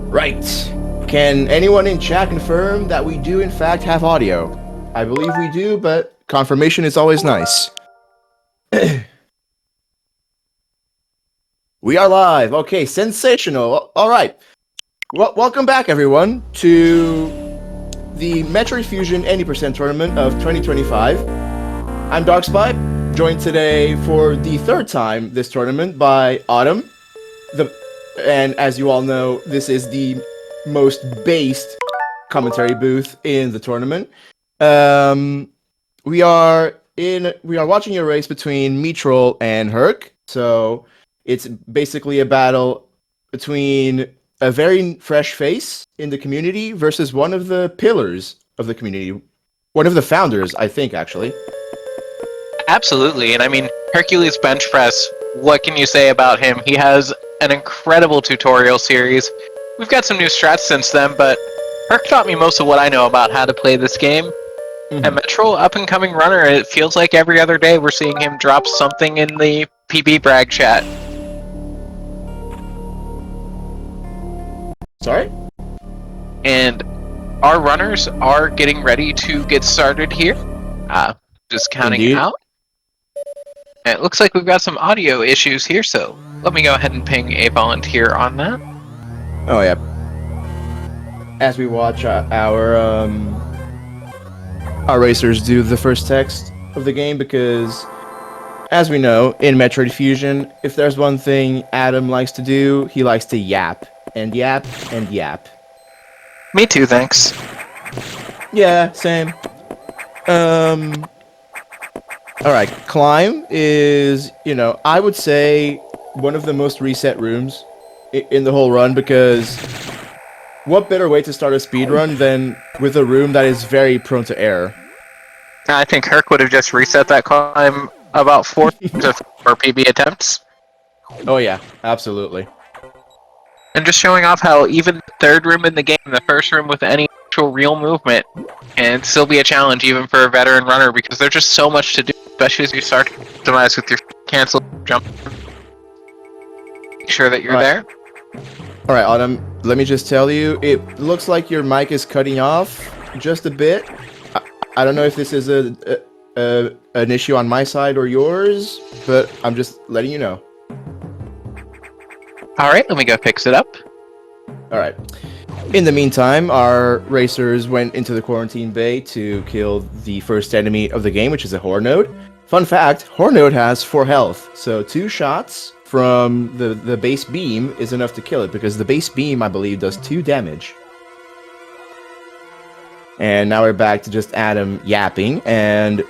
Right. Can anyone in chat confirm that we do in fact have audio? I believe we do, but confirmation is always nice. We are live. Okay, sensational. All right. Well, welcome back, everyone, to the Metroid Fusion 80% Tournament of 2025. I'm Darkspy, joined today for the third time this tournament by Autumn. And as you all know, this is the most based commentary booth in the tournament. We are watching a race between Metroll and Herc. So it's basically a battle between a very fresh face in the community versus one of the pillars of the community. One of the founders, I think, actually. Absolutely, and I mean, HerculessBenchPress, what can you say about him? He has an incredible tutorial series. We've got some new strats since then, but Herc taught me most of what I know about how to play this game. Mm-hmm. And Metroll, up-and-coming runner, it feels like every other day we're seeing him drop something in the PB brag chat. Sorry? And our runners are getting ready to get started here. Just counting Indeed. out. And it looks like we've got some audio issues here, so let me go ahead and ping a volunteer on that. Oh yeah. As we watch our racers do the first text of the game, because as we know, in Metroid Fusion, if there's one thing Adam likes to do, he likes to yap and yap and yap. Me too, thanks. Yeah, same. Alright, Climb is, I would say one of the most reset rooms in the whole run, because what better way to start a speed run than with a room that is very prone to error? I think Herc would have just reset that climb about 4 to 4 PB attempts. Oh yeah, absolutely. And just showing off how even the third room in the game, the first room with any actual real movement, can still be a challenge even for a veteran runner, because there's just so much to do, especially as you start to optimize with your cancel jump. Make sure that you're there. Alright, Autumn, let me just tell you, it looks like your mic is cutting off just a bit. I don't know if this is an issue on my side or yours, but I'm just letting you know. Alright, let me go fix it up. Alright. In the meantime, our racers went into the quarantine bay to kill the first enemy of the game, which is a Hornode. Fun fact, Hornode has 4 health, so 2 shots from the base beam is enough to kill it, because the base beam, I believe, does 2 damage. And now we're back to just Adam yapping, and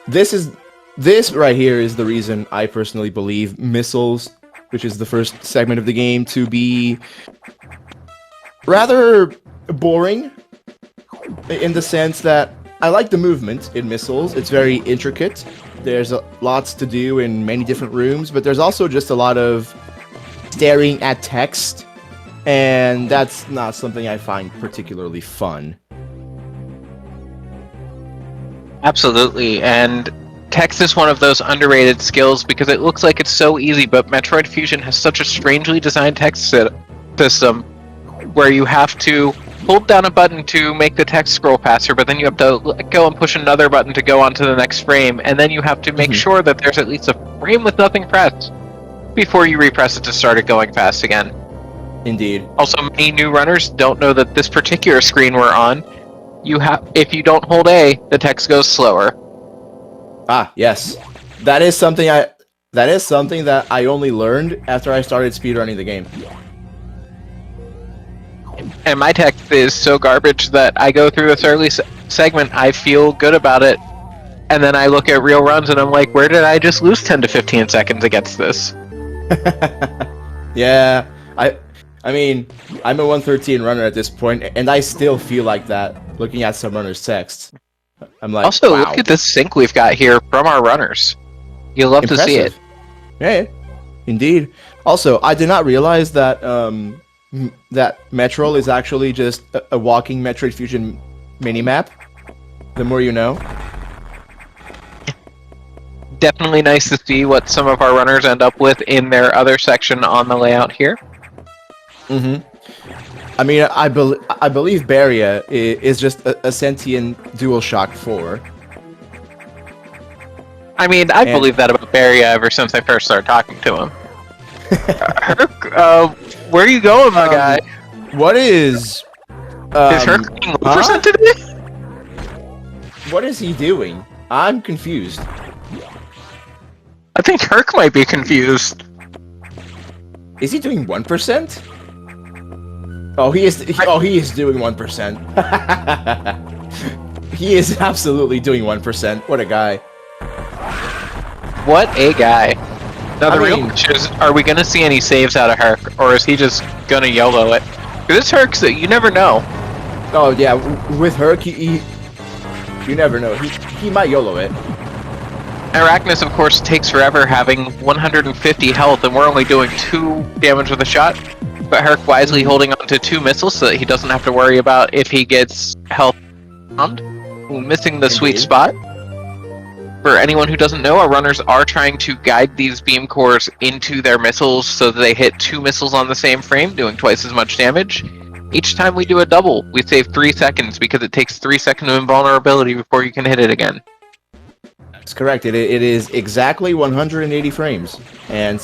this right here is the reason I personally believe Missiles, which is the first segment of the game, to be rather boring, in the sense that I like the movement in Missiles. It's very intricate. There's lots to do in many different rooms, but there's also just a lot of staring at text, and that's not something I find particularly fun. Absolutely, and text is one of those underrated skills because it looks like it's so easy, but Metroid Fusion has such a strangely designed text system where you have to hold down a button to make the text scroll faster, but then you have to let go and push another button to go on to the next frame, and then you have to make sure that there's at least a frame with nothing pressed before you repress it to start it going fast again. Indeed. Also, many new runners don't know that this particular screen we're on, if you don't hold A, the text goes slower. Ah, yes. That is something that I only learned after I started speedrunning the game. And my text is so garbage that I go through this early segment, I feel good about it, and then I look at real runs and I'm like, where did I just lose 10 to 15 seconds against this? Yeah, I mean, I'm a 113 runner at this point, and I still feel like that looking at some runners' text. I'm like, also, wow. Look at this sync we've got here from our runners. You'll love to see it. Yeah, indeed. Also, I did not realize that that Metroll is actually just a walking Metroid Fusion minimap. The more you know. Definitely nice to see what some of our runners end up with in their other section on the layout here. Mm-hmm. I mean, I believe Barrier is just a sentient DualShock 4. I mean, I And- believe that about Barry ever since I first started talking to him. Where are you going, my guy? What is... Is Herc being low percent today? What is he doing? I'm confused. I think Herc might be confused. Is he doing 1%? Oh, he is doing 1%. He is absolutely doing 1%. What a guy. What a guy. Now the real mean- question is, are we gonna see any saves out of Herc, or is he just gonna YOLO it? This Herc's you never know. Oh yeah, with Herc, you never know. He might YOLO it. Arachnus, of course, takes forever, having 150 health, and we're only doing 2 damage with a shot. But Herc wisely holding on to 2 missiles so that he doesn't have to worry about if he gets health bombed. Missing the sweet Indeed. spot. For anyone who doesn't know, our runners are trying to guide these beam cores into their missiles so that they hit 2 missiles on the same frame, doing twice as much damage. Each time we do a double, we save 3 seconds because it takes 3 seconds of invulnerability before you can hit it again. That's correct. It is exactly 180 frames, and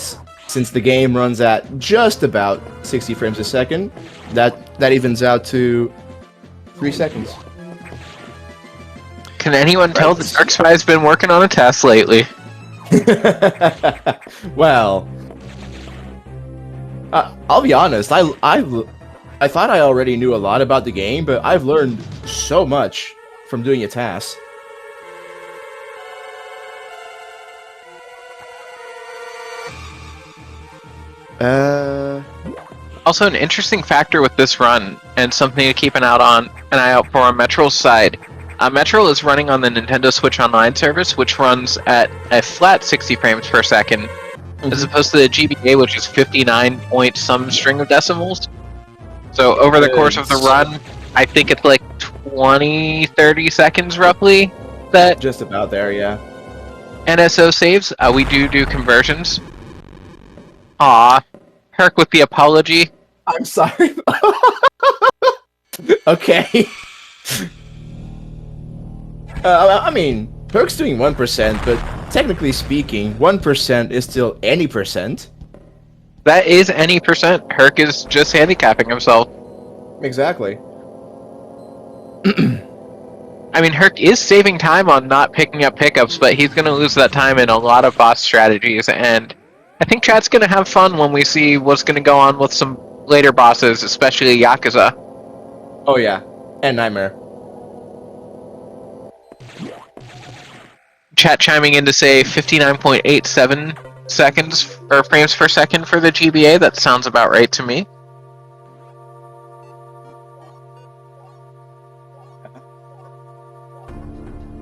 since the game runs at just about 60 frames a second, that evens out to 3 seconds. Can anyone tell that Dark Spy's been working on a test lately? Well, I'll be honest. I thought I already knew a lot about the game, but I've learned so much from doing a task. Also, an interesting factor with this run, and something to keep an eye out for on Metroll's side. Metroll is running on the Nintendo Switch Online service, which runs at a flat 60 frames per second, as opposed to the GBA, which is 59 point some string of decimals. So over the course of the run, I think it's like 20-30 seconds roughly that Just about there, yeah. NSO saves. We do conversions. Aw, Herc with the apology. I'm sorry. Okay. I mean, Herc's doing 1%, but technically speaking, 1% is still any percent. That is any percent. Herc is just handicapping himself. Exactly. I mean, Herc is saving time on not picking up pickups, but he's going to lose that time in a lot of boss strategies, and I think chat's going to have fun when we see what's going to go on with some later bosses, especially Yakuza. Oh yeah, and Nightmare. Chat chiming in to say 59.87 seconds or frames per second for the GBA. That sounds about right to me.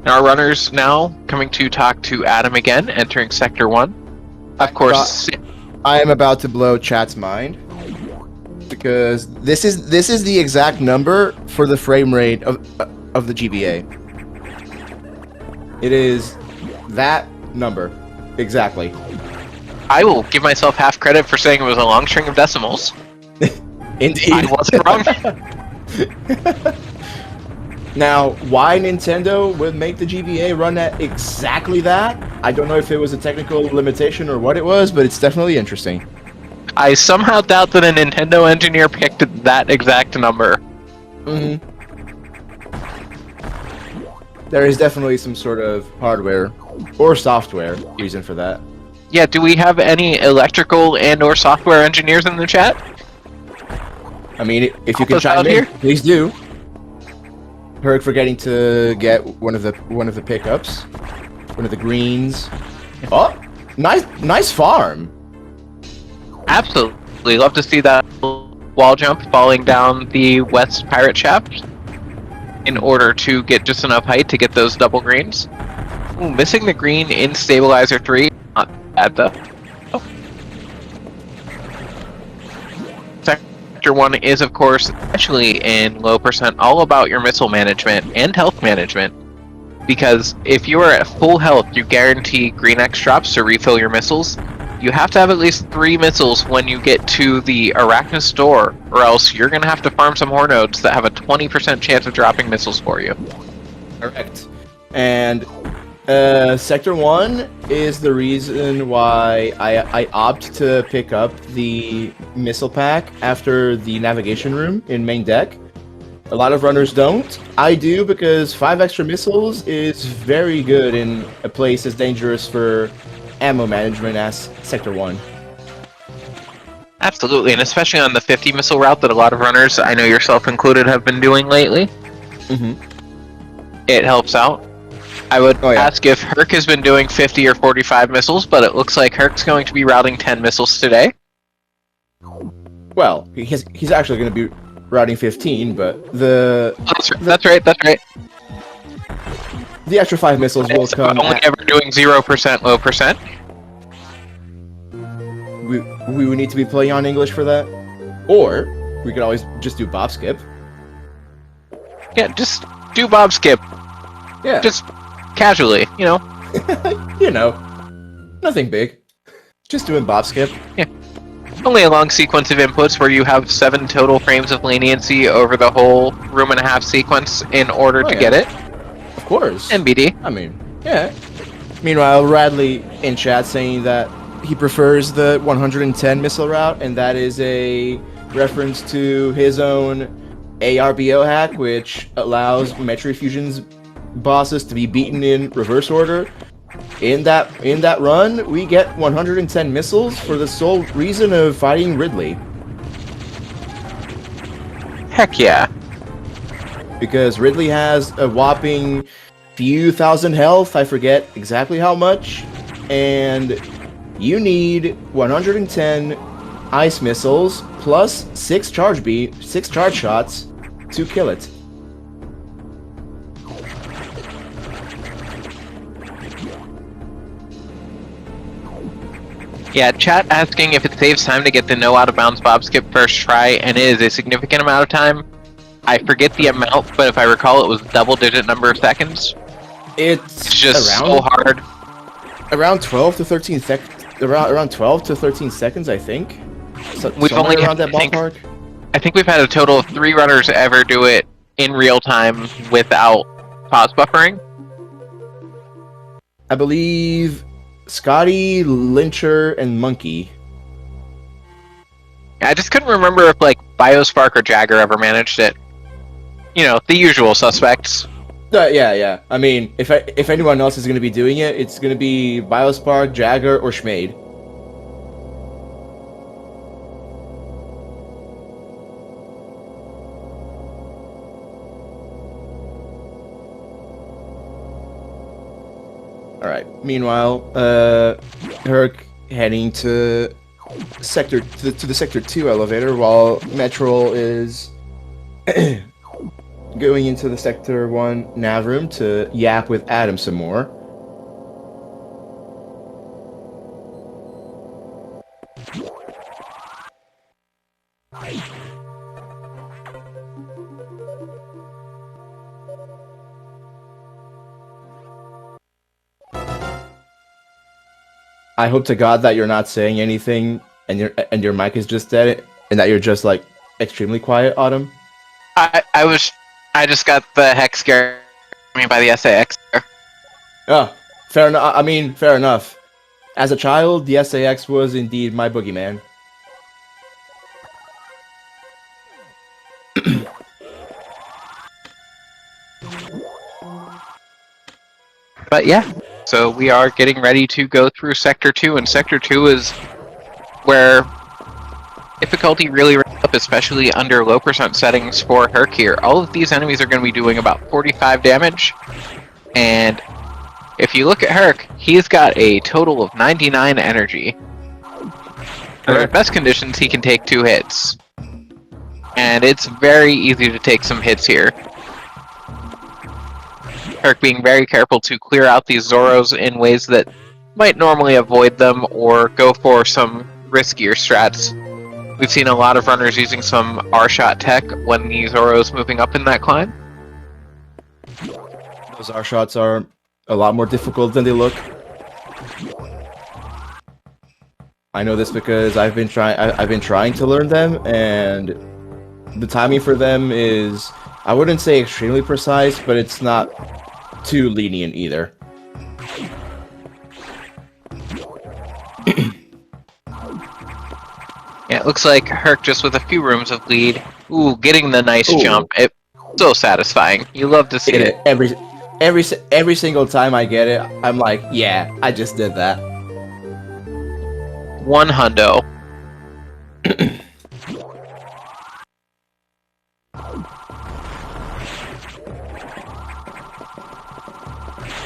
Our runners now coming to talk to Adam again, entering Sector 1. Of course, I am about to blow chat's mind because this is the exact number for the frame rate of the GBA. It is that number exactly. I will give myself half credit for saying it was a long string of decimals. Indeed. I wasn't wrong. Now, why Nintendo would make the GBA run at exactly that? I don't know if it was a technical limitation or what it was, but it's definitely interesting. I somehow doubt that a Nintendo engineer picked that exact number. Mm-hmm. There is definitely some sort of hardware or software reason for that. Yeah, do we have any electrical and or software engineers in the chat? I mean, if you Help can us chime out in, here. please do. Herc forgetting to get one of the pickups, one of the greens. Oh, nice farm. Absolutely. Love to see that wall jump falling down the west pirate shaft in order to get just enough height to get those double greens. Ooh, missing the green in Stabilizer 3. Not bad though. Sector 1 is, of course, especially in low percent, all about your missile management and health management. Because if you are at full health, you guarantee green X drops to refill your missiles. you have to have at least 3 missiles when you get to the Arachnus door, or else you're going to have to farm some Hornodes that have a 20% chance of dropping missiles for you. Correct. And Sector 1 is the reason why I opt to pick up the missile pack after the navigation room in main deck. A lot of runners don't. I do because 5 extra missiles is very good in a place as dangerous for ammo management as Sector 1. Absolutely, and especially on the 50 missile route that a lot of runners, I know yourself included, have been doing lately. It helps out. I would ask if Herc has been doing 50 or 45 missiles, but it looks like Herc's going to be routing 10 missiles today. Well, he's actually going to be routing 15, but That's right. the extra 5 missiles will come. Only ever doing 0% low percent. We would need to be playing on English for that, or we could always just do Bob Skip. Yeah, just do Bob Skip. Yeah, just casually, you know. Nothing big. Just doing Bob Skip. Yeah. Only a long sequence of inputs where you have 7 total frames of leniency over the whole room and a half sequence in order to get it. Of course. NBD. I mean, yeah. Meanwhile, Radley in chat saying that he prefers the 110 missile route, and that is a reference to his own ARBO hack, which allows Metroid Fusion's bosses to be beaten in reverse order. In that run, we get 110 missiles for the sole reason of fighting Ridley. Heck yeah. Because Ridley has a whopping few thousand health, I forget exactly how much, and you need 110 ice missiles plus 6 charge shots to kill it. Yeah, chat asking if it saves time to get the no out of bounds Bob Skip first try, and it is a significant amount of time. I forget the amount, but if I recall, it was double-digit number of seconds. It's just so hard. Around 12 to 13 seconds. Around 12 to 13 seconds, I think. We've only around that ballpark. I think we've had a total of 3 runners ever do it in real time without pause buffering. I believe Scotty, Lyncher, and Monkey. I just couldn't remember if like Biospark or Jagger ever managed it. You know, the usual suspects. Yeah. I mean, if anyone else is going to be doing it, it's going to be Biospark, Jagger, or Schmade. All right. Meanwhile, Herc heading to the Sector 2 elevator, while Metroll is going into the Sector 1 nav room to yap with Adam some more. I hope to God that you're not saying anything and your mic is just dead and that you're just like extremely quiet, Autumn. I just got the heck scared by the SAX. Oh, fair enough. I mean, fair enough. As a child, the SAX was indeed my boogeyman. But yeah, so we are getting ready to go through Sector 2, and Sector 2 is where difficulty really ramps up, especially under low percent settings for Herc here. All of these enemies are going to be doing about 45 damage, and if you look at Herc, he's got a total of 99 energy. Under best conditions, he can take 2 hits. And it's very easy to take some hits here. Herc being very careful to clear out these Zoros in ways that might normally avoid them or go for some riskier strats. We've seen a lot of runners using some R-shot tech when the Zoro's moving up in that climb. Those R-shots are a lot more difficult than they look. I know this because I've been trying to learn them, and the timing for them is, I wouldn't say extremely precise, but it's not too lenient either. Yeah, it looks like Herc just with a few rooms of lead. Ooh, getting the nice Ooh. jump. It's so satisfying. You love to see it. Every single time I get it, I'm like, yeah, I just did that. 100.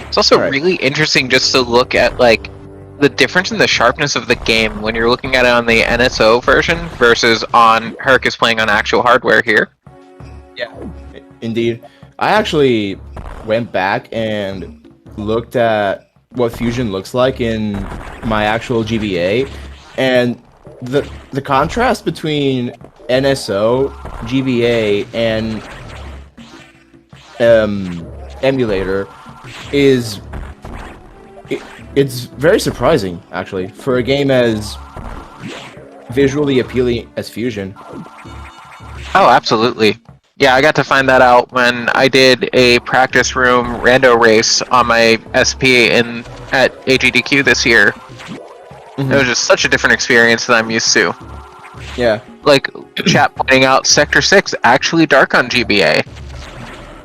It's also really interesting just to look at like the difference in the sharpness of the game when you're looking at it on the NSO version versus on Herc is playing on actual hardware here. Yeah, indeed. I actually went back and looked at what Fusion looks like in my actual GBA, and the contrast between NSO, GBA, and emulator is it's very surprising, actually, for a game as visually appealing as Fusion. Oh, absolutely. Yeah, I got to find that out when I did a practice room rando race on my SP at AGDQ this year. Mm-hmm. It was just such a different experience than I'm used to. Yeah. Like, chat pointing out Sector 6 actually dark on GBA.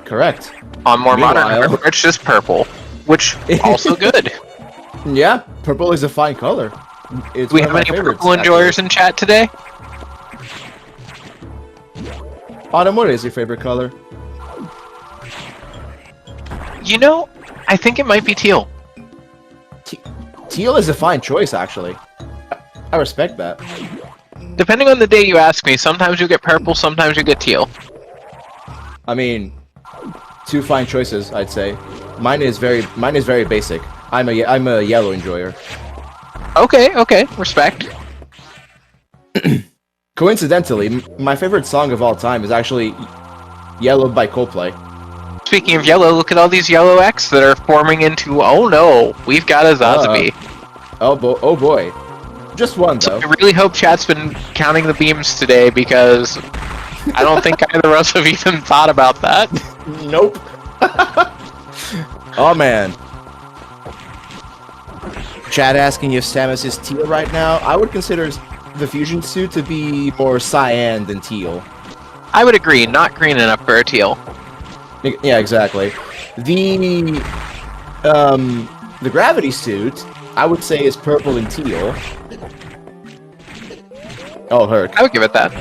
Correct. On more modern hardware, it's just purple, which also good. Yeah, purple is a fine color. It's we have any purple enjoyers in chat today? Autumn, what is your favorite color? You know, I think it might be teal. Teal is a fine choice, actually. I respect that. Depending on the day you ask me, sometimes you get purple, sometimes you get teal. I mean, two fine choices, I'd say. Mine is very basic. I'm a yellow enjoyer. Okay, respect. Coincidentally, my favorite song of all time is actually Yellow by Coldplay. Speaking of yellow, look at all these yellow X that are forming into, oh no, we've got a Zazabi. Oh boy. Just one, though. So I really hope chat's been counting the beams today, because I don't think either of us have even thought about that. Nope. Oh man. Chat asking if Samus is teal right now. I would consider the fusion suit to be more cyan than teal. I would agree, not green enough for a teal. Yeah, exactly. The gravity suit, I would say, is purple and teal. Oh, Herc. I would give it that.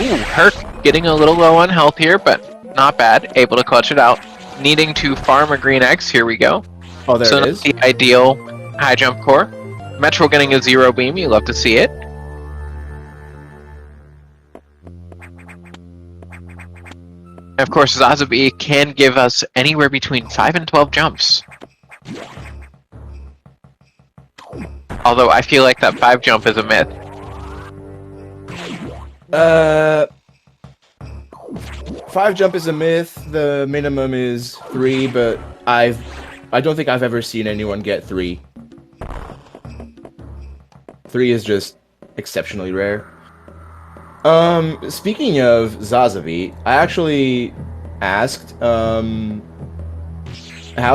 Ooh, Herc getting a little low on health here, but not bad. Able to clutch it out. Needing to farm a green X. Here we go. Oh, there it is. The ideal high jump core. Metroll getting a zero beam. You love to see it. And of course, Zazabi can give us anywhere between 5 and 12 jumps. Although I feel like that 5 jump is a myth. 5 jump is a myth. The minimum is 3, but I don't think I've ever seen anyone get 3. 3 is just exceptionally rare. Speaking of Zazabi, I actually asked how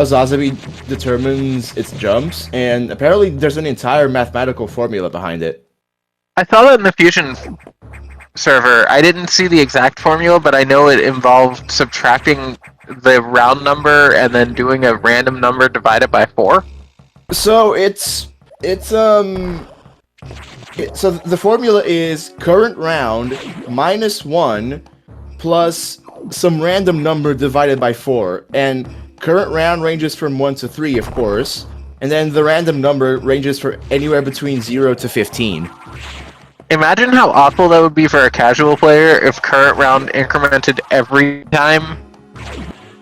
Zazabi determines its jumps, and apparently there's an entire mathematical formula behind it. I saw that in the Fusion server. I didn't see the exact formula, but I know it involved subtracting the round number and then doing a random number divided by 4. So so the formula is current round minus 1 plus some random number divided by 4, and current round ranges from 1 to 3, of course, and then the random number ranges for anywhere between 0 to 15. Imagine how awful that would be for a casual player if current round incremented every time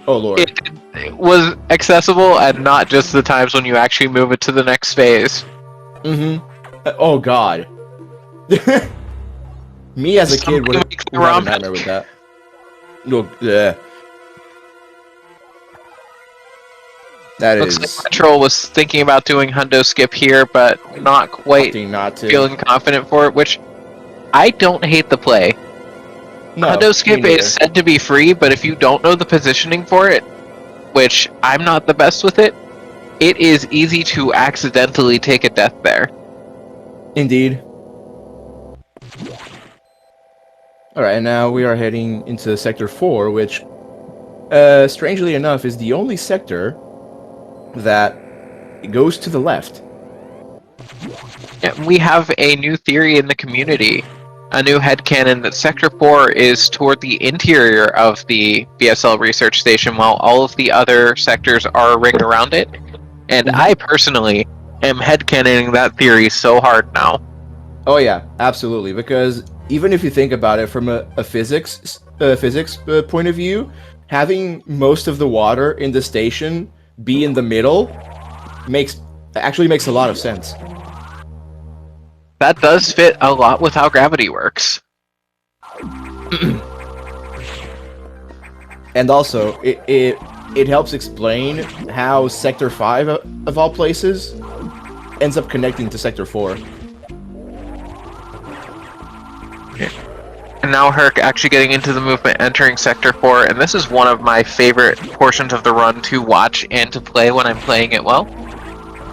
Oh lord. it was accessible, and not just the times when you actually move it to the next phase. Mm-hmm. Oh god. Me as a kid would have a nightmare with that. No, yeah. That Looks like is Metroll was thinking about doing Hundo Skip here, but not quite opting not to. feeling confident for it, which I don't hate the play. No, Hundo me Skip neither. is said to be free, but if you don't know the positioning for it, which I'm not the best with it, it is easy to accidentally take a death there. Indeed. Alright, and now we are heading into Sector 4, which, strangely enough, is the only sector that goes to the left. Yeah, we have a new theory in the community, a new headcanon that Sector 4 is toward the interior of the BSL research station while all of the other sectors are ringed around it. And I personally am headcanoning that theory so hard now. Oh yeah, absolutely. Because even if you think about it from a physics point of view, having most of the water in the station be in the middle actually makes a lot of sense. That does fit a lot with how gravity works. And also, it helps explain how Sector 5, of all places, ends up connecting to Sector 4. And now Herc actually getting into the movement, entering Sector 4, and this is one of my favorite portions of the run to watch and to play when I'm playing it well.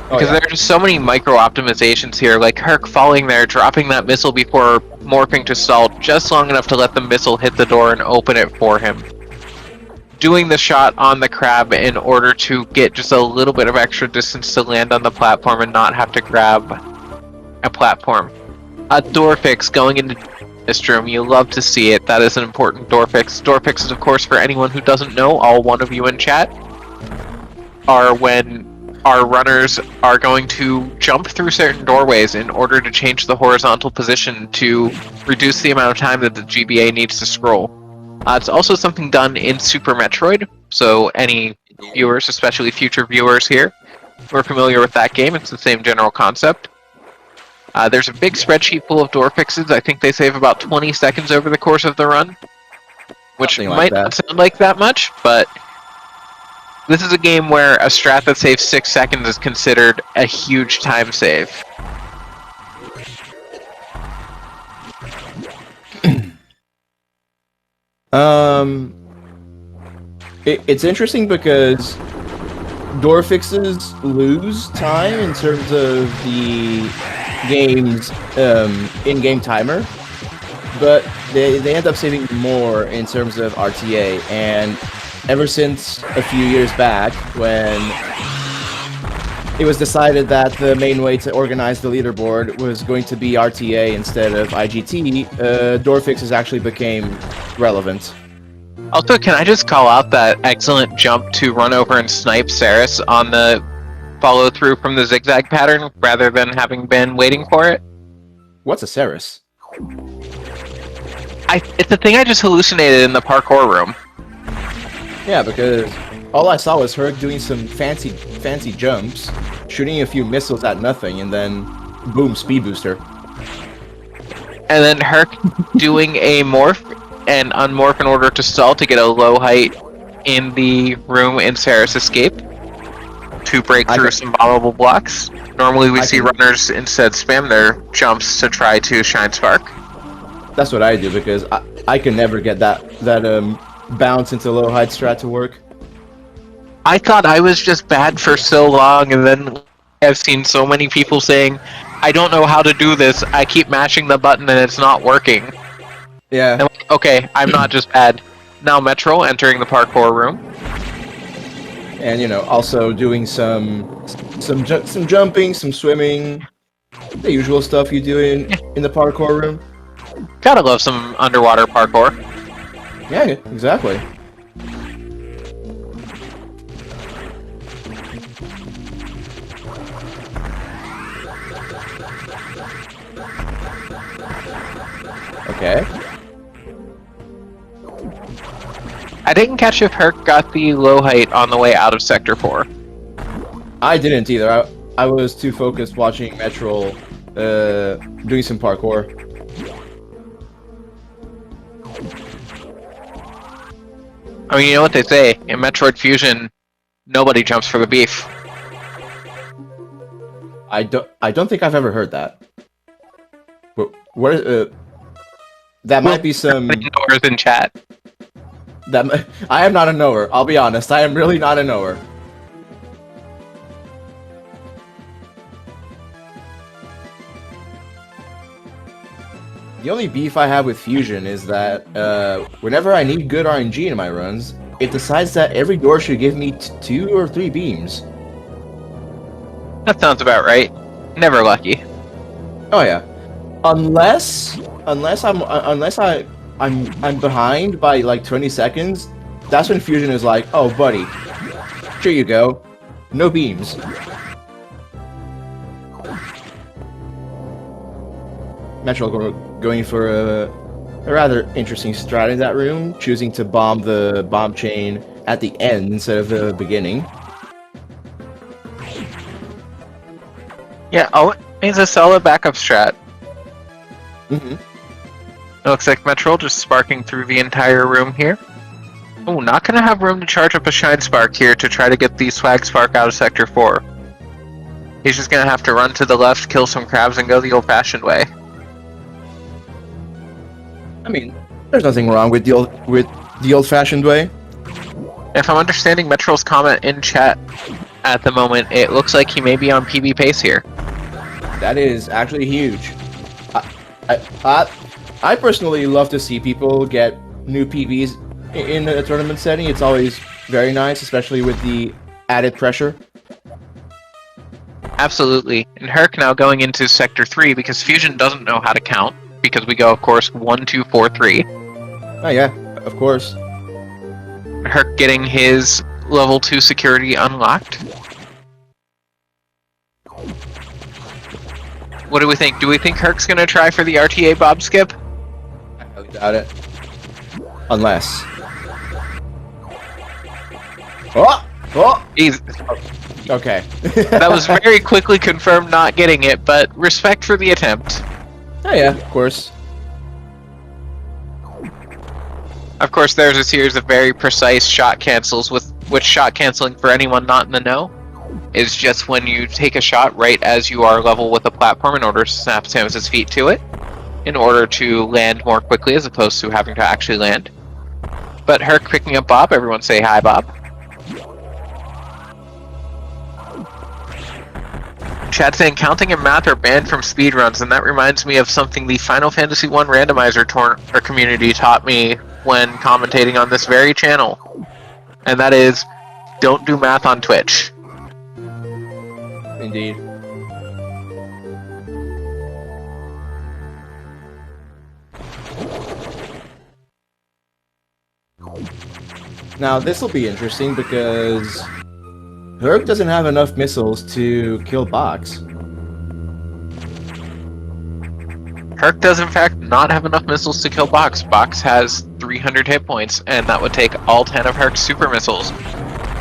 Because there are just so many micro-optimizations here, like Herc falling there, dropping that missile before morphing to stall just long enough to let the missile hit the door and open it for him. Doing the shot on the crab in order to get just a little bit of extra distance to land on the platform and not have to grab a platform. A door fix going into this room, you love to see it. That is an important door fix. Door fixes, of course, for anyone who doesn't know, all one of you in chat, are when our runners are going to jump through certain doorways in order to change the horizontal position to reduce the amount of time that the GBA needs to scroll. It's also something done in Super Metroid, so any viewers, especially future viewers here, who are familiar with that game, it's the same general concept. There's a big spreadsheet full of door fixes. I think they save about 20 seconds over the course of the run, which might not sound like that much, but this is a game where a strat that saves 6 seconds is considered a huge time save. It's interesting because door fixes lose time in terms of the game's in-game timer, but they end up saving more in terms of RTA. And ever since a few years back, when it was decided that the main way to organize the leaderboard was going to be RTA instead of IGT, door fixes actually became relevant. Also, can I just call out that excellent jump to run over and snipe Saris on the follow-through from the zigzag pattern, rather than having been waiting for it? What's a Saris? It's a thing I just hallucinated in the parkour room. Yeah, because all I saw was her doing some fancy jumps, shooting a few missiles at nothing, and then boom, speed booster. And then Herc doing a morph and unmorph in order to stall to get a low height in the room in Saris Escape to break through some bombable blocks. Normally we see runners instead spam their jumps to try to shine spark. That's what I do, because I can never get that bounce into low height strat to work. I thought I was just bad for so long, and then I've seen so many people saying, I don't know how to do this, I keep mashing the button and it's not working. Yeah. And like, okay, I'm not just bad. Now Metroll entering the parkour room. And, you know, also doing some jumping, some swimming, the usual stuff you do in the parkour room. Gotta love some underwater parkour. Yeah, exactly. Okay. I didn't catch if Herc got the low height on the way out of Sector 4. I didn't either. I was too focused watching Metroll doing some parkour. I mean, you know what they say, in Metroid Fusion, Nobody jumps for the beef. I don't think I've ever heard that. What is, that might be some... Knowers in chat. I am not a knower, I'll be honest. I am really not a knower. The only beef I have with Fusion is that whenever I need good RNG in my runs, it decides that every door should give me 2 or 3 beams. That sounds about right. Never lucky. Oh yeah, unless I'm behind by like 20 seconds. That's when Fusion is like, "Oh, buddy, here you go, no beams." Metroll going for a rather interesting strat in that room, choosing to bomb the bomb chain at the end instead of the beginning. Yeah, always a solid backup strat. Mm-hmm. It looks like Metroll just sparking through the entire room here. Oh, not gonna have room to charge up a Shine Spark here to try to get the Swag Spark out of Sector 4. He's just gonna have to run to the left, kill some crabs, and go the old-fashioned way. I mean, there's nothing wrong with the old-fashioned way. If I'm understanding Metroll's comment in chat at the moment, it looks like he may be on PB pace here. That is actually huge. I personally love to see people get new PBs in a tournament setting. It's always very nice, especially with the added pressure. Absolutely. And Herc now going into Sector 3 because Fusion doesn't know how to count, because we go, of course, 1, 2, 4, 3. Oh yeah, of course. Herc getting his level 2 security unlocked. What do we think? Do we think Herc's gonna try for the RTA Bob skip? I highly doubt it. Unless... Oh! Oh! He's... Okay. That was very quickly confirmed not getting it, but respect for the attempt. Oh yeah, of course. Of course, there's a series of very precise shot cancels, with which shot canceling, for anyone not in the know, is just when you take a shot right as you are level with a platform in order to snap Samus's feet to it, in order to land more quickly as opposed to having to actually land. But Herc picking up Bob, everyone say hi, Bob. Chat saying counting and math are banned from speedruns, and that reminds me of something the Final Fantasy I randomizer community taught me when commentating on this very channel. And that is, don't do math on Twitch. Indeed. Now this will be interesting because Herc doesn't have enough missiles to kill Box. Herc does in fact not have enough missiles to kill Box. Box has 300 hit points, and that would take all 10 of Herc's super missiles.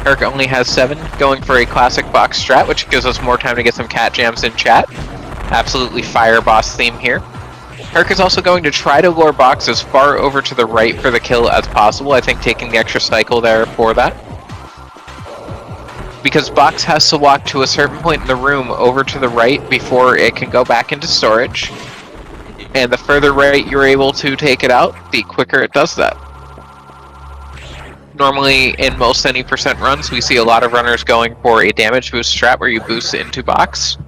Herc only has 7, going for a classic Box strat, which gives us more time to get some cat jams in chat. Absolutely fire boss theme here. Herc is also going to try to lure Box as far over to the right for the kill as possible, I think taking the extra cycle there for that. Because Box has to walk to a certain point in the room over to the right before it can go back into storage. And the further right you're able to take it out, the quicker it does that. Normally, in most any percent runs, we see a lot of runners going for a damage boost strat where you boost into Box.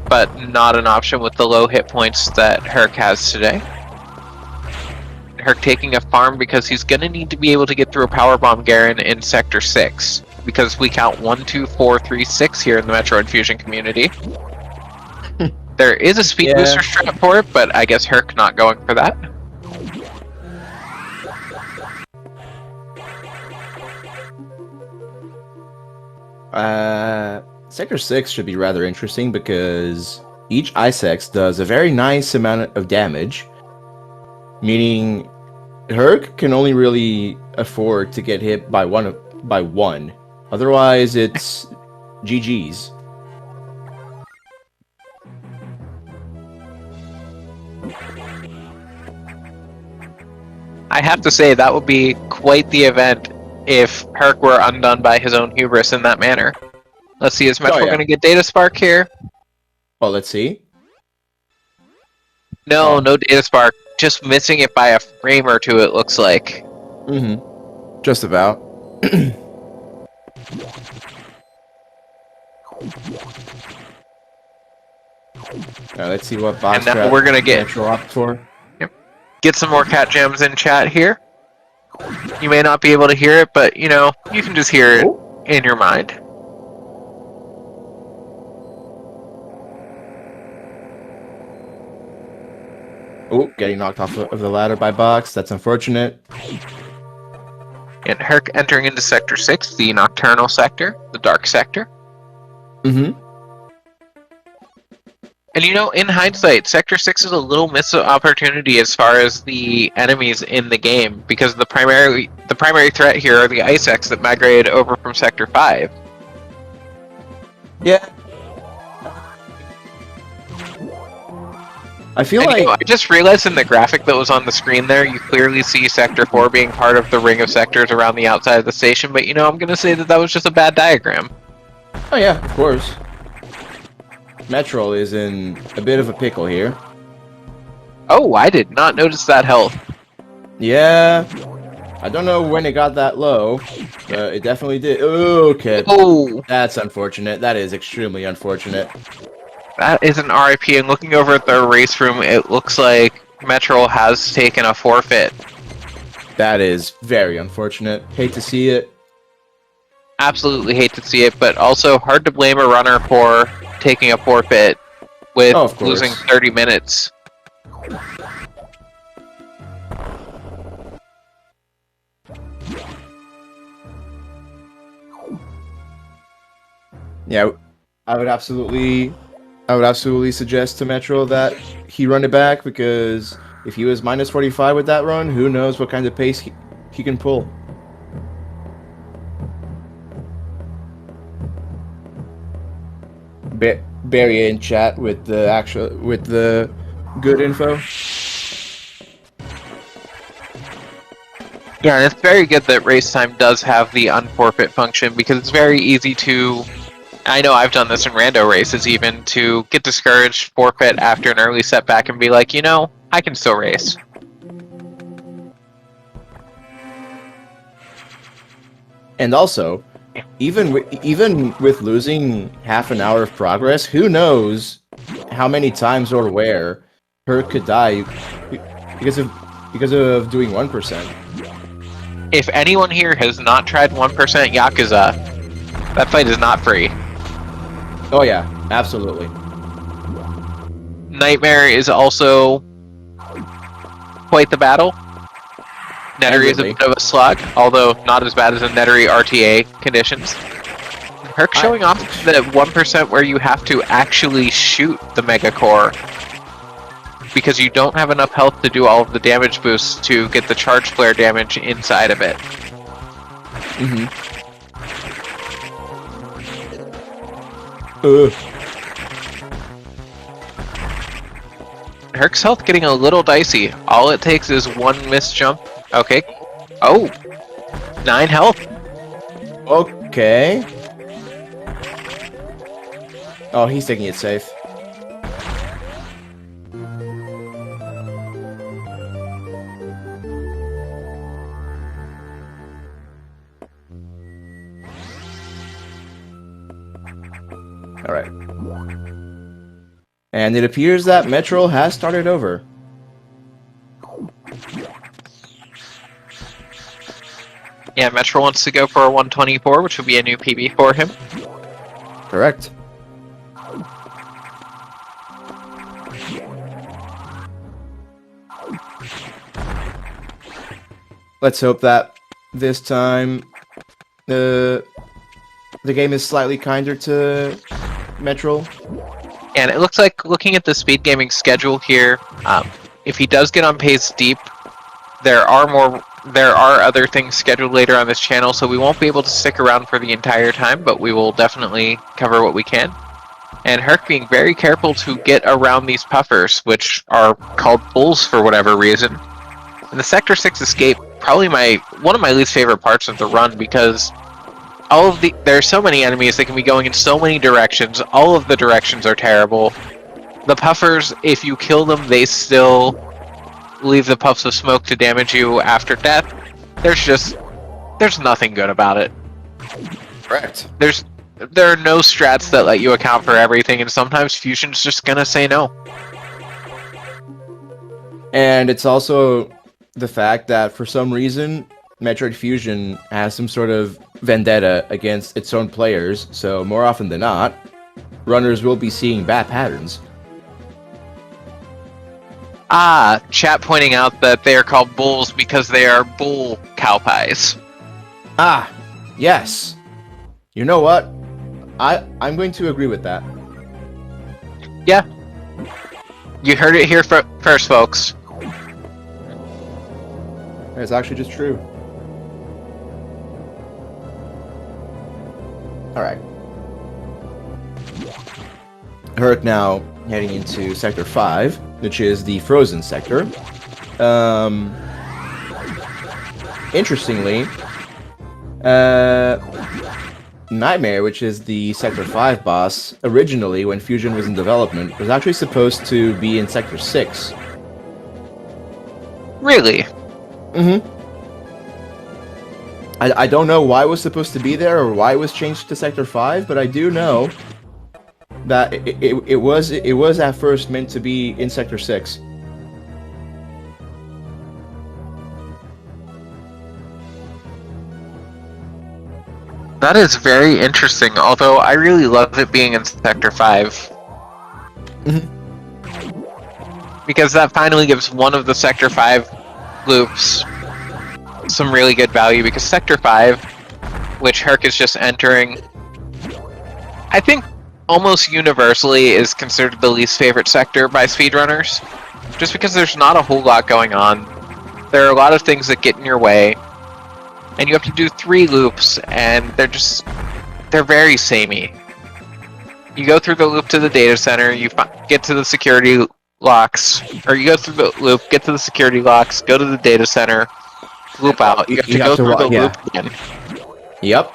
But not an option with the low hit points that Herc has today. Herc taking a farm because he's going to need to be able to get through a powerbomb Garen in Sector 6. Because we count 1, 2, 4, 3, 6 here in the Metroid Fusion community. There is a speed booster strat for it, but I guess Herc not going for that. Sector 6 should be rather interesting because each Icex does a very nice amount of damage, meaning Herc can only really afford to get hit by one. Otherwise, it's GG's. I have to say, that would be quite the event if Herc were undone by his own hubris in that manner. Let's see, is Metroll yeah. going to get Data Spark here? Well, let's see. No, Oh. no Data Spark. Just missing it by a frame or two, it looks like. Mm-hmm. Just about. Let's see what box And now we're gonna get Metroll opt for. Get some more cat jams in chat here. You may not be able to hear it, but you know, you can just hear it in your mind. Oh, getting knocked off of the ladder by box. That's unfortunate. And Herc entering into Sector 6, the Nocturnal Sector, the Dark Sector. Mm-hmm. And you know, in hindsight, Sector 6 is a little missed opportunity as far as the enemies in the game, because the primary threat here are the Ice X that migrated over from Sector 5. Yeah. I feel like... You know, I just realized in the graphic that was on the screen there, you clearly see Sector 4 being part of the ring of sectors around the outside of the station, but you know, I'm gonna say that that was just a bad diagram. Oh yeah, of course. Metroll is in a bit of a pickle here. Oh, I did not notice that health. Yeah. I don't know when it got that low, but it definitely did. Okay. Oh, That's unfortunate. That is extremely unfortunate. that is an RIP, and looking over at the race room, it looks like Metroll has taken a forfeit. That is very unfortunate. Hate to see it. Absolutely hate to see it, but also hard to blame a runner for taking a forfeit with losing 30 minutes. Yeah, I would absolutely suggest to Metroll that he run it back, because if he was minus 45 with that run, who knows what kind of pace he can pull. Barry in chat with the good info. Yeah, and it's very good that race time does have the unforfeit function, because it's very easy to, I know I've done this in rando races even, to get discouraged, forfeit after an early setback and be like, you know, I can still race. And also, even with losing half an hour of progress, who knows how many times or where Herc could die because of doing 1%. If anyone here has not tried 1% Yakuza, that fight is not free. Oh yeah, absolutely. Nightmare is also quite the battle. Nettery is a bit of a slog, although not as bad as a Nettery RTA conditions. Herc showing off the 1% where you have to actually shoot the Mega Core, because you don't have enough health to do all of the damage boosts to get the charge flare damage inside of it. Mm-hmm. Herc's health getting a little dicey. All it takes is one missed jump. Okay. Oh! 9 health. Okay. Oh, he's taking it safe. Alright. And it appears that Metroll has started over. Yeah, Metroll wants to go for a 124, which will be a new PB for him. Correct. Let's hope that this time the game is slightly kinder to Metroll. And it looks like, looking at the speed gaming schedule here, if he does get on pace deep, there are other things scheduled later on this channel, so we won't be able to stick around for the entire time, but we will definitely cover what we can. And Herc being very careful to get around these puffers, which are called bulls for whatever reason. And the Sector 6 escape probably one of my least favorite parts of the run, because there are so many enemies that can be going in so many directions. All of the directions are terrible. The puffers, if you kill them, they still leave the puffs of smoke to damage you after death. There's nothing good about it. Correct. There are no strats that let you account for everything, and sometimes Fusion's just gonna say no. And it's also the fact that for some reason, Metroid Fusion has some sort of vendetta against its own players, so more often than not, runners will be seeing bad patterns. Chat pointing out that they are called bulls because they are bull cow pies. Ah, yes. You know what? I'm going to agree with that. Yeah. You heard it here first, folks. It's actually just true. Alright. Herc now heading into Sector 5, which is the Frozen Sector. Interestingly, Nightmare, which is the Sector 5 boss, originally, when Fusion was in development, was actually supposed to be in Sector 6. Really? Mm-hmm. I don't know why it was supposed to be there or why it was changed to Sector 5, but I do know that it was at first meant to be in Sector 6. That is very interesting, although I really love it being in Sector 5. Mm-hmm. Because that finally gives one of the Sector 5 loops some really good value, because Sector 5, which Herc is just entering, I think almost universally is considered the least favorite sector by speedrunners, just because there's not a whole lot going on. There are a lot of things that get in your way, and you have to do 3 loops, and they're very samey. You go through the loop to the data center, you get to the security locks, or you go through the loop, get to the security locks, go to the data center, loop out. You have to go through the loop again. Yep.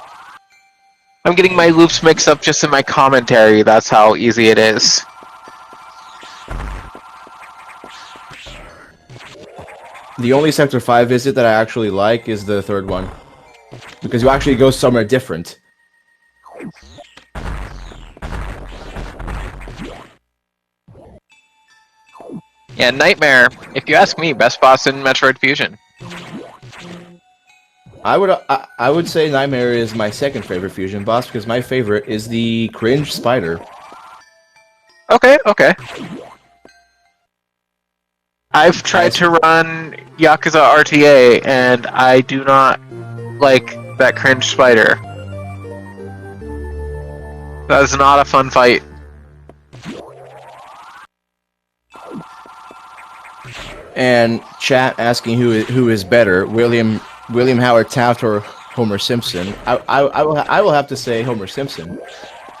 I'm getting my loops mixed up just in my commentary, that's how easy it is. The only Sector 5 visit that I actually like is the third one. Because you actually go somewhere different. Yeah, Nightmare, if you ask me, best boss in Metroid Fusion. I would say Nightmare is my second favorite Fusion boss, because my favorite is the cringe spider. Okay. I've tried to run Yakuza RTA, and I do not like that cringe spider. That is not a fun fight. And chat asking who is better, William Howard Taft or Homer Simpson. I will have to say Homer Simpson.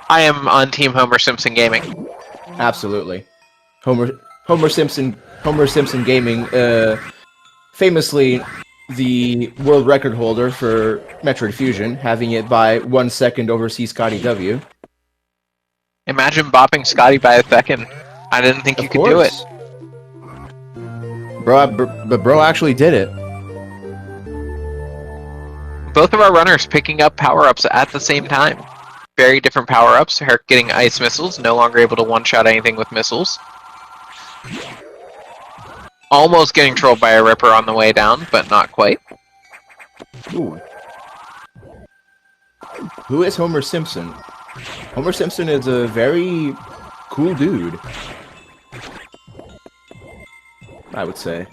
I am on Team Homer Simpson Gaming. Absolutely. Homer Simpson Gaming, famously the world record holder for Metroid Fusion, having it by 1 second over C. Scotty W. Imagine bopping Scotty by a second. I didn't think you could do it. Bro actually did it. Both of our runners picking up power-ups at the same time. Very different power-ups. Herc getting ice missiles, no longer able to one-shot anything with missiles. Almost getting trolled by a Ripper on the way down, but not quite. Ooh. Who is Homer Simpson? Homer Simpson is a very cool dude, I would say.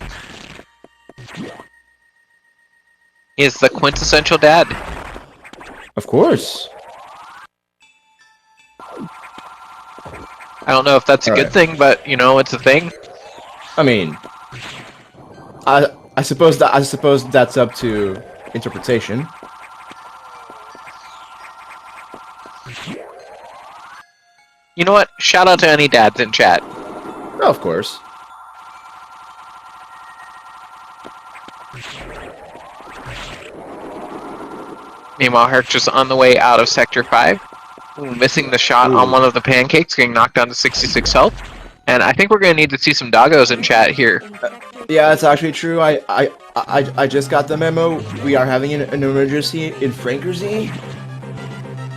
He is the quintessential dad. Of course. I don't know if that's a good thing, but, you know, it's a thing. I mean, I suppose that's up to interpretation. You know what? Shout out to any dads in chat. Oh, of course. Meanwhile, Herc just on the way out of Sector 5. Missing the shot on one of the pancakes, getting knocked down to 66 health. And I think we're going to need to see some doggos in chat here. Yeah, it's actually true. I just got the memo. We are having an emergency in Frankerzy.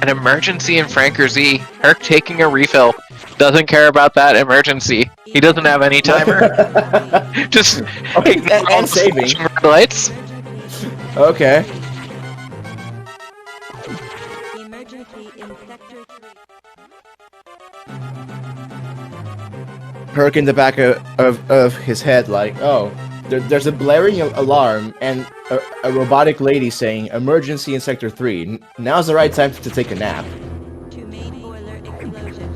An emergency in Frankerzy. Herc taking a refill. Doesn't care about that emergency. He doesn't have any timer. Just and saving red lights. Okay. Emergency in Sector 3. Herc in the back of his head, like, oh, there's a blaring alarm and a robotic lady saying emergency in Sector 3. Now's the right time to take a nap. To main boiler explosion.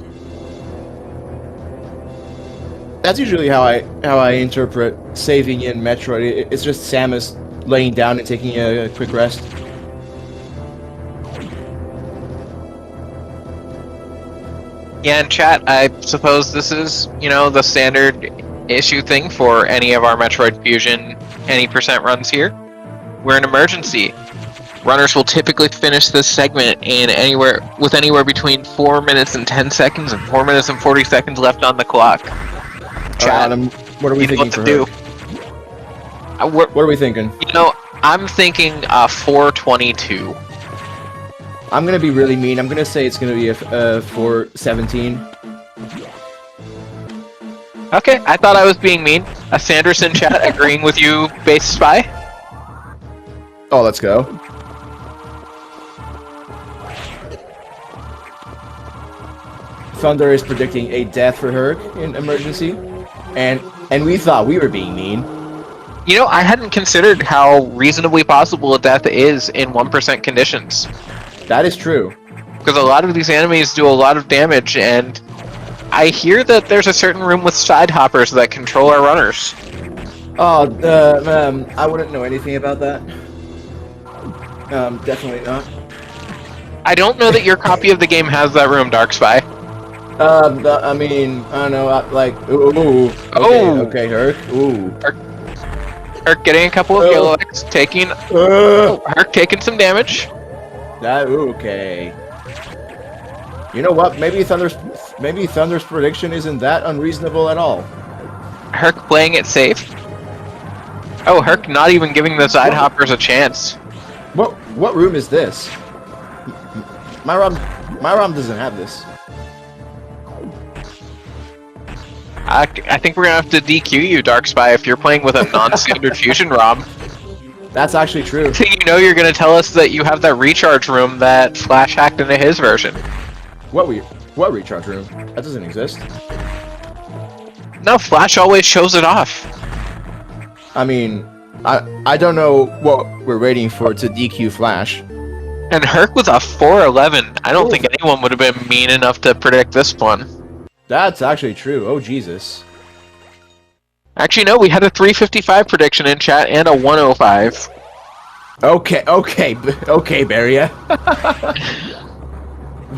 That's usually how I interpret saving in Metroid. It's just Samus laying down and taking a quick rest. Yeah, in chat, I suppose this is, the standard issue thing for any of our Metroid Fusion any percent runs here. We're an emergency. Runners will typically finish this segment in anywhere between 4 minutes and 10 seconds and 4 minutes and 40 seconds left on the clock. Chat, what are we thinking for her? What are we thinking? I'm thinking 4:22. I'm gonna be really mean. I'm gonna say it's gonna be a 4:17. Okay, I thought I was being mean. A Sanderson chat agreeing with you, Base Spy. Oh, let's go. Thunder is predicting a death for her in emergency, and we thought we were being mean. I hadn't considered how reasonably possible a death is in 1% conditions. That is true. Because a lot of these enemies do a lot of damage, and I hear that there's a certain room with side hoppers that control our runners. Oh, I wouldn't know anything about that. Definitely not. I don't know that your copy of the game has that room, Dark Spy. I mean, I don't know, ooh. Okay, Herc. Ooh. Herc getting a couple of yellow X, taking Herc taking some damage. Okay. You know what? Maybe Thunder's prediction isn't that unreasonable at all. Herc playing it safe. Oh, Herc not even giving the side hoppers a chance. What room is this? My ROM doesn't have this. I think we're gonna have to DQ you, Dark Spy, if you're playing with a non-standard fusion ROM. That's actually true. So you're gonna tell us that you have that recharge room that Flash hacked into his version. What recharge room? That doesn't exist. No, Flash always shows it off. I mean, I don't know what we're waiting for to DQ Flash. And Herc with a 411. I don't think anyone would have been mean enough to predict this one. That's actually true. Oh, Jesus. Actually, no, we had a 355 prediction in chat and a 105. Okay, Barria.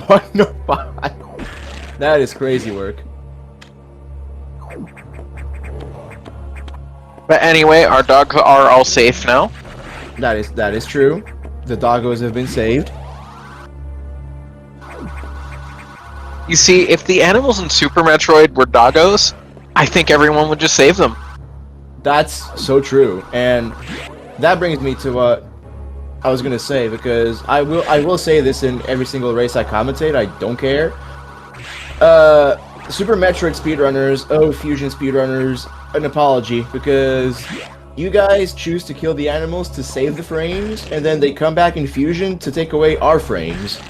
105. That is crazy work. But anyway, our dogs are all safe now. That is true. The doggos have been saved. You see, if the animals in Super Metroid were doggos, I think everyone would just save them. That's so true, and that brings me to what I was gonna say, because I will say this in every single race I commentate. I don't care. Super Metroid speedrunners, Fusion speedrunners, an apology, because you guys choose to kill the animals to save the frames, and then they come back in Fusion to take away our frames.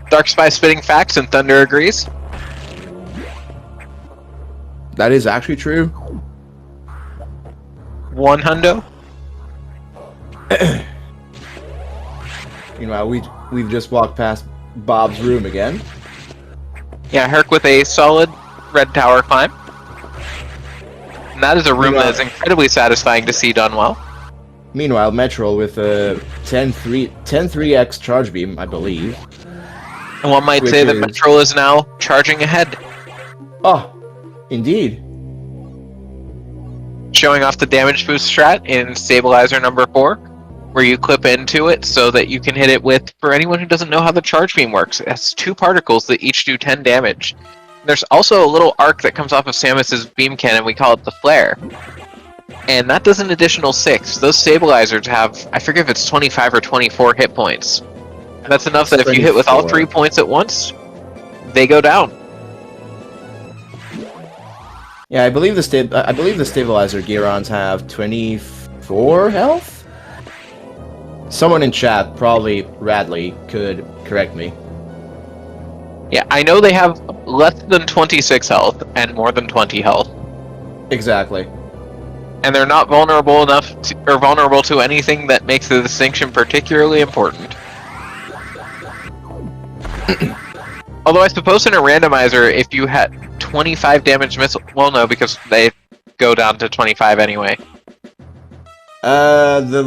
Dark Spy spitting facts and Thunder agrees. That is actually true. 100. Meanwhile, we've just walked past Bob's room again. Yeah, Herc with a solid red tower climb. And that is a room that is incredibly satisfying to see done well. Meanwhile, Metroll with a 10-3x charge beam, I believe. And one might say that Metroll is now charging ahead. Oh, indeed. Showing off the damage boost strat in stabilizer number 4. where you clip into it so that you can hit it with, for anyone who doesn't know how the charge beam works, it has 2 particles that each do 10 damage. There's also a little arc that comes off of Samus's beam cannon, we call it the flare. And that does an additional 6. Those stabilizers have, I forget if it's 25 or 24 hit points. And that's enough that if you hit with all 3 points at once, they go down. Yeah, I believe the stabilizer Gearons have 24 health. Someone in chat, probably Radley, could correct me. Yeah, I know they have less than 26 health and more than 20 health. Exactly. And they're not vulnerable enough to, or vulnerable to anything that makes the distinction particularly important. Although I suppose in a randomizer, if you had 25 damage missile, well, no, because they go down to 25 anyway. The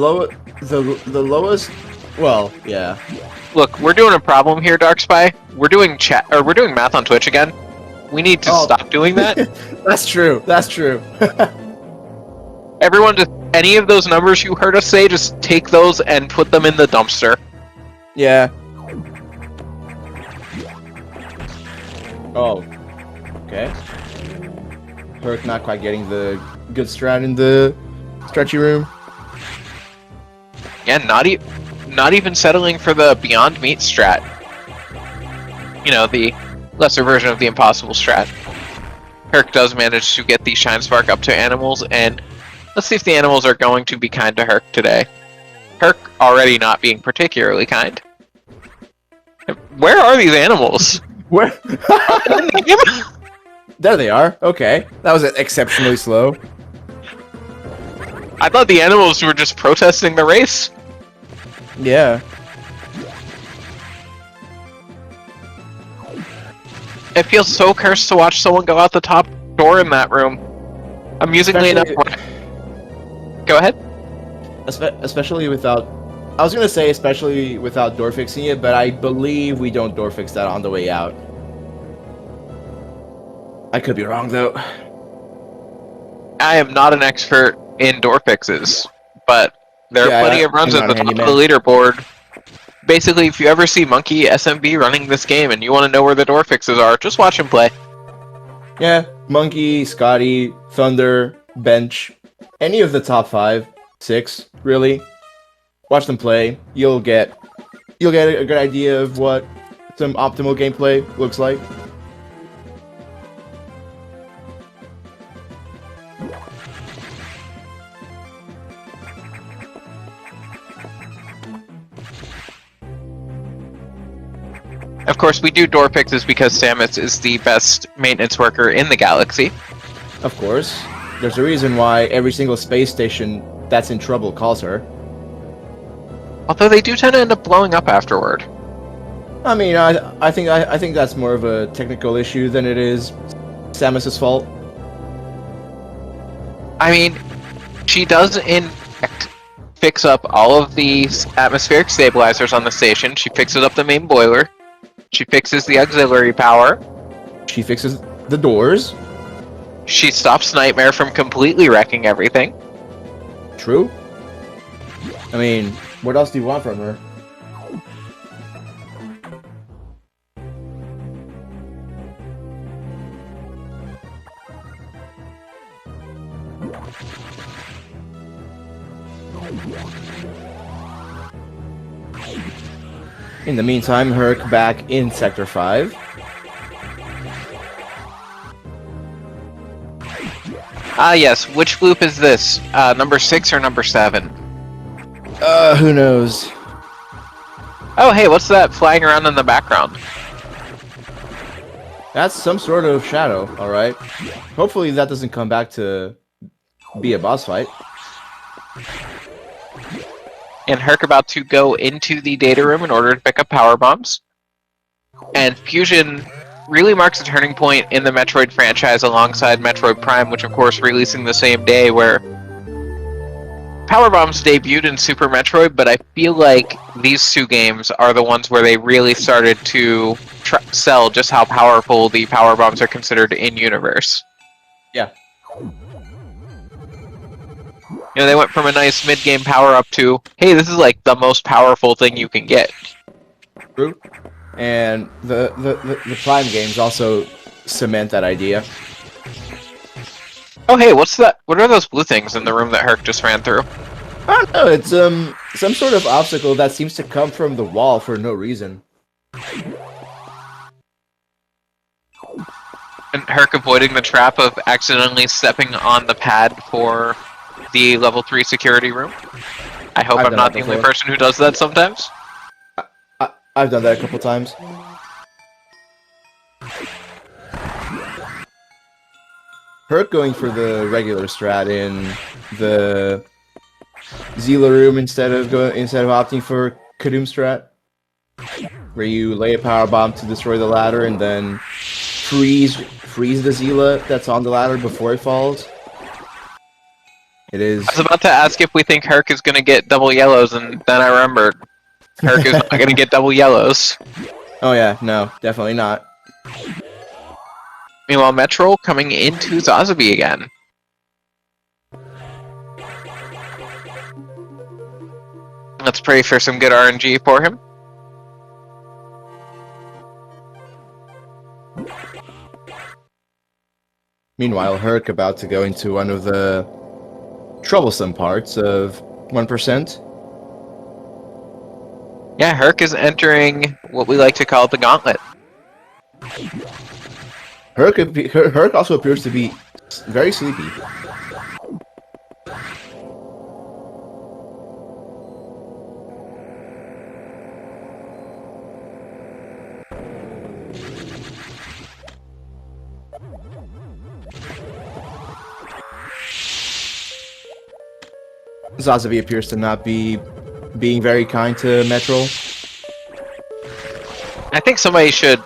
lowest. Well, yeah. Look, we're doing a problem here, Dark Spy. We're doing we're doing math on Twitch again. We need to stop doing that. That's true. That's true. Everyone, just any of those numbers you heard us say, just take those and put them in the dumpster. Yeah. Oh. Okay. Herc not quite getting the good strat in the stretchy room. Yeah, not even settling for the Beyond Meat strat. You know, the lesser version of the impossible strat. Herc does manage to get the Shine Spark up to animals, and let's see if the animals are going to be kind to Herc today. Herc already not being particularly kind. Where are these animals? Where? There they are. Okay. That was exceptionally slow. I thought the animals were just protesting the race. Yeah. It feels so cursed to watch someone go out the top door in that room. Amusingly enough... Go ahead. Especially without... I was gonna say especially without door fixing it, but I believe we don't door fix that on the way out. I could be wrong, though. I am not an expert in door fixes, but there are plenty of runs at the top of the leaderboard. Basically, if you ever see Monkey SMB running this game and you want to know where the door fixes are, just watch him play. Yeah, Monkey, Scotty, Thunder, Bench, any of the top 5, 6, really. Watch them play. You'll get a good idea of what some optimal gameplay looks like. Of course, we do door fixes because Samus is the best maintenance worker in the galaxy. Of course. There's a reason why every single space station that's in trouble calls her. Although they do tend to end up blowing up afterward. I mean, I think that's more of a technical issue than it is Samus's fault. I mean, she does in fact fix up all of the atmospheric stabilizers on the station. She fixes up the main boiler. She fixes the auxiliary power. She fixes the doors. She stops Nightmare from completely wrecking everything. True. I mean, what else do you want from her? In the meantime, Herc back in Sector 5. Ah yes, which loop is this? Number 6 or number 7? Who knows? Oh hey, what's that flying around in the background? That's some sort of shadow, alright. Hopefully that doesn't come back to be a boss fight. And Herc about to go into the data room in order to pick up power bombs. And Fusion really marks a turning point in the Metroid franchise alongside Metroid Prime, which of course releasing the same day, where power bombs debuted in Super Metroid, but I feel like these two games are the ones where they really started to sell just how powerful the power bombs are considered in universe. Yeah. You know, they went from a nice mid-game power-up to, hey, this is like the most powerful thing you can get. True. And the Prime games also cement that idea. Oh, hey, what's that? What are those blue things in the room that Herc just ran through? I don't know, it's some sort of obstacle that seems to come from the wall for no reason. And Herc avoiding the trap of accidentally stepping on the pad for the level 3 security room. I hope I've I'm done not that the only before. person who does that sometimes. I've done that a couple times. Herc going for the regular strat in the Zila room instead of opting for Kadum strat, where you lay a power bomb to destroy the ladder and then freeze the Zila that's on the ladder before it falls. It is. I was about to ask if we think Herc is going to get double yellows, and then I remembered Herc is not going to get double yellows. Oh yeah, no, definitely not. Meanwhile, Metroll coming into Zazabi again. Let's pray for some good RNG for him. Meanwhile, Herc about to go into one of the troublesome parts of 1%. Yeah, Herc is entering what we like to call the gauntlet. Herc also appears to be very sleepy. Zazavi appears to not be being very kind to Metroll. I think somebody should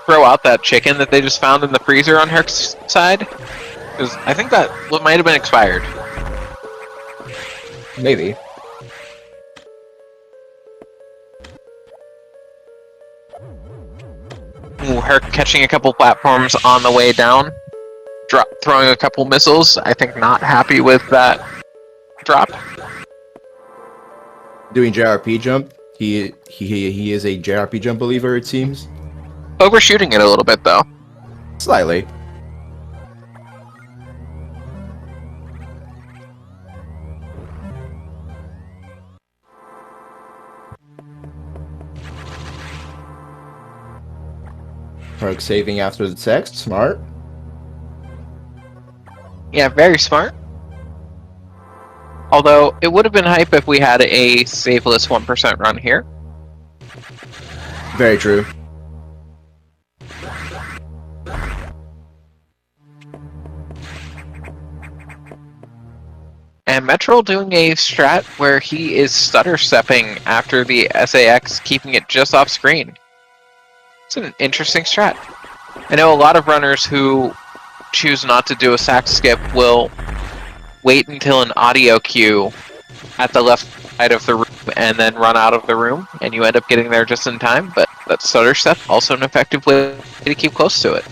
throw out that chicken that they just found in the freezer on Herc's side. Because I think that might have been expired. Maybe. Ooh, Herc catching a couple platforms on the way down. Throwing a couple missiles. I think not happy with that drop. Doing JRP jump. He is a JRP jump believer, it seems. Overshooting it a little bit, though. Slightly. Herc saving after the text. Smart. Yeah, very smart. Although, it would have been hype if we had a saveless 1% run here. Very true. And Metroll doing a strat where he is stutter stepping after the SAX, keeping it just off screen. It's an interesting strat. I know a lot of runners who choose not to do a sax skip will wait until an audio cue at the left side of the room and then run out of the room, and you end up getting there just in time, but that stutter step also an effective way to keep close to it.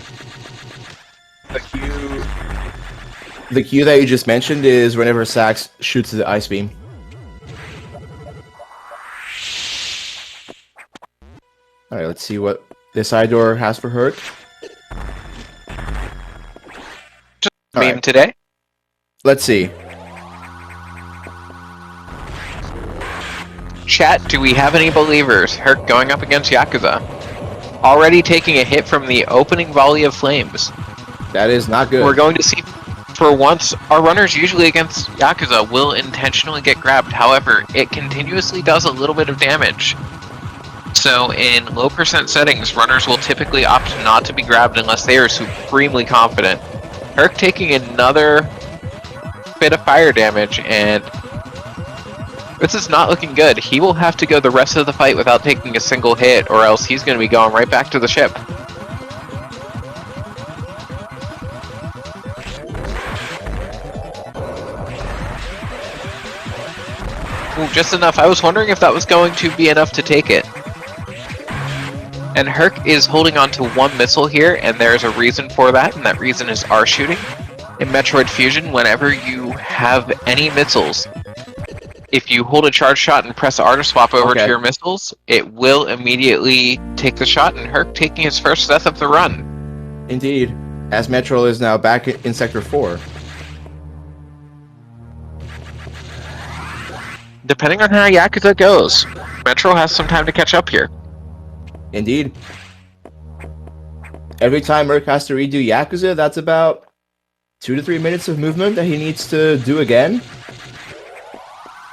The cue that you just mentioned is whenever Sax shoots the ice beam. Alright, let's see what this side door has for Herc. Just All meme right. today. Let's see. Chat, do we have any believers? Herc going up against Yakuza. Already taking a hit from the opening volley of flames. That is not good. We're going to see, for once, our runners usually against Yakuza will intentionally get grabbed. However, it continuously does a little bit of damage. So in low percent settings, runners will typically opt not to be grabbed unless they are supremely confident. Herc taking another bit of fire damage, and this is not looking good. He will have to go the rest of the fight without taking a single hit, or else he's going to be going right back to the ship. Ooh, just enough. I was wondering if that was going to be enough to take it. And Herc is holding on to one missile here, and there's a reason for that, and that reason is R shooting. in Metroid Fusion, whenever you have any missiles, if you hold a charge shot and press R to swap over to your missiles, it will immediately take the shot, and Herc taking his first death of the run. Indeed, as Metroll is now back in Sector 4. Depending on how Yakuza goes, Metroll has some time to catch up here. Indeed. Every time Merc has to redo Yakuza, that's about 2 to 3 minutes of movement that he needs to do again.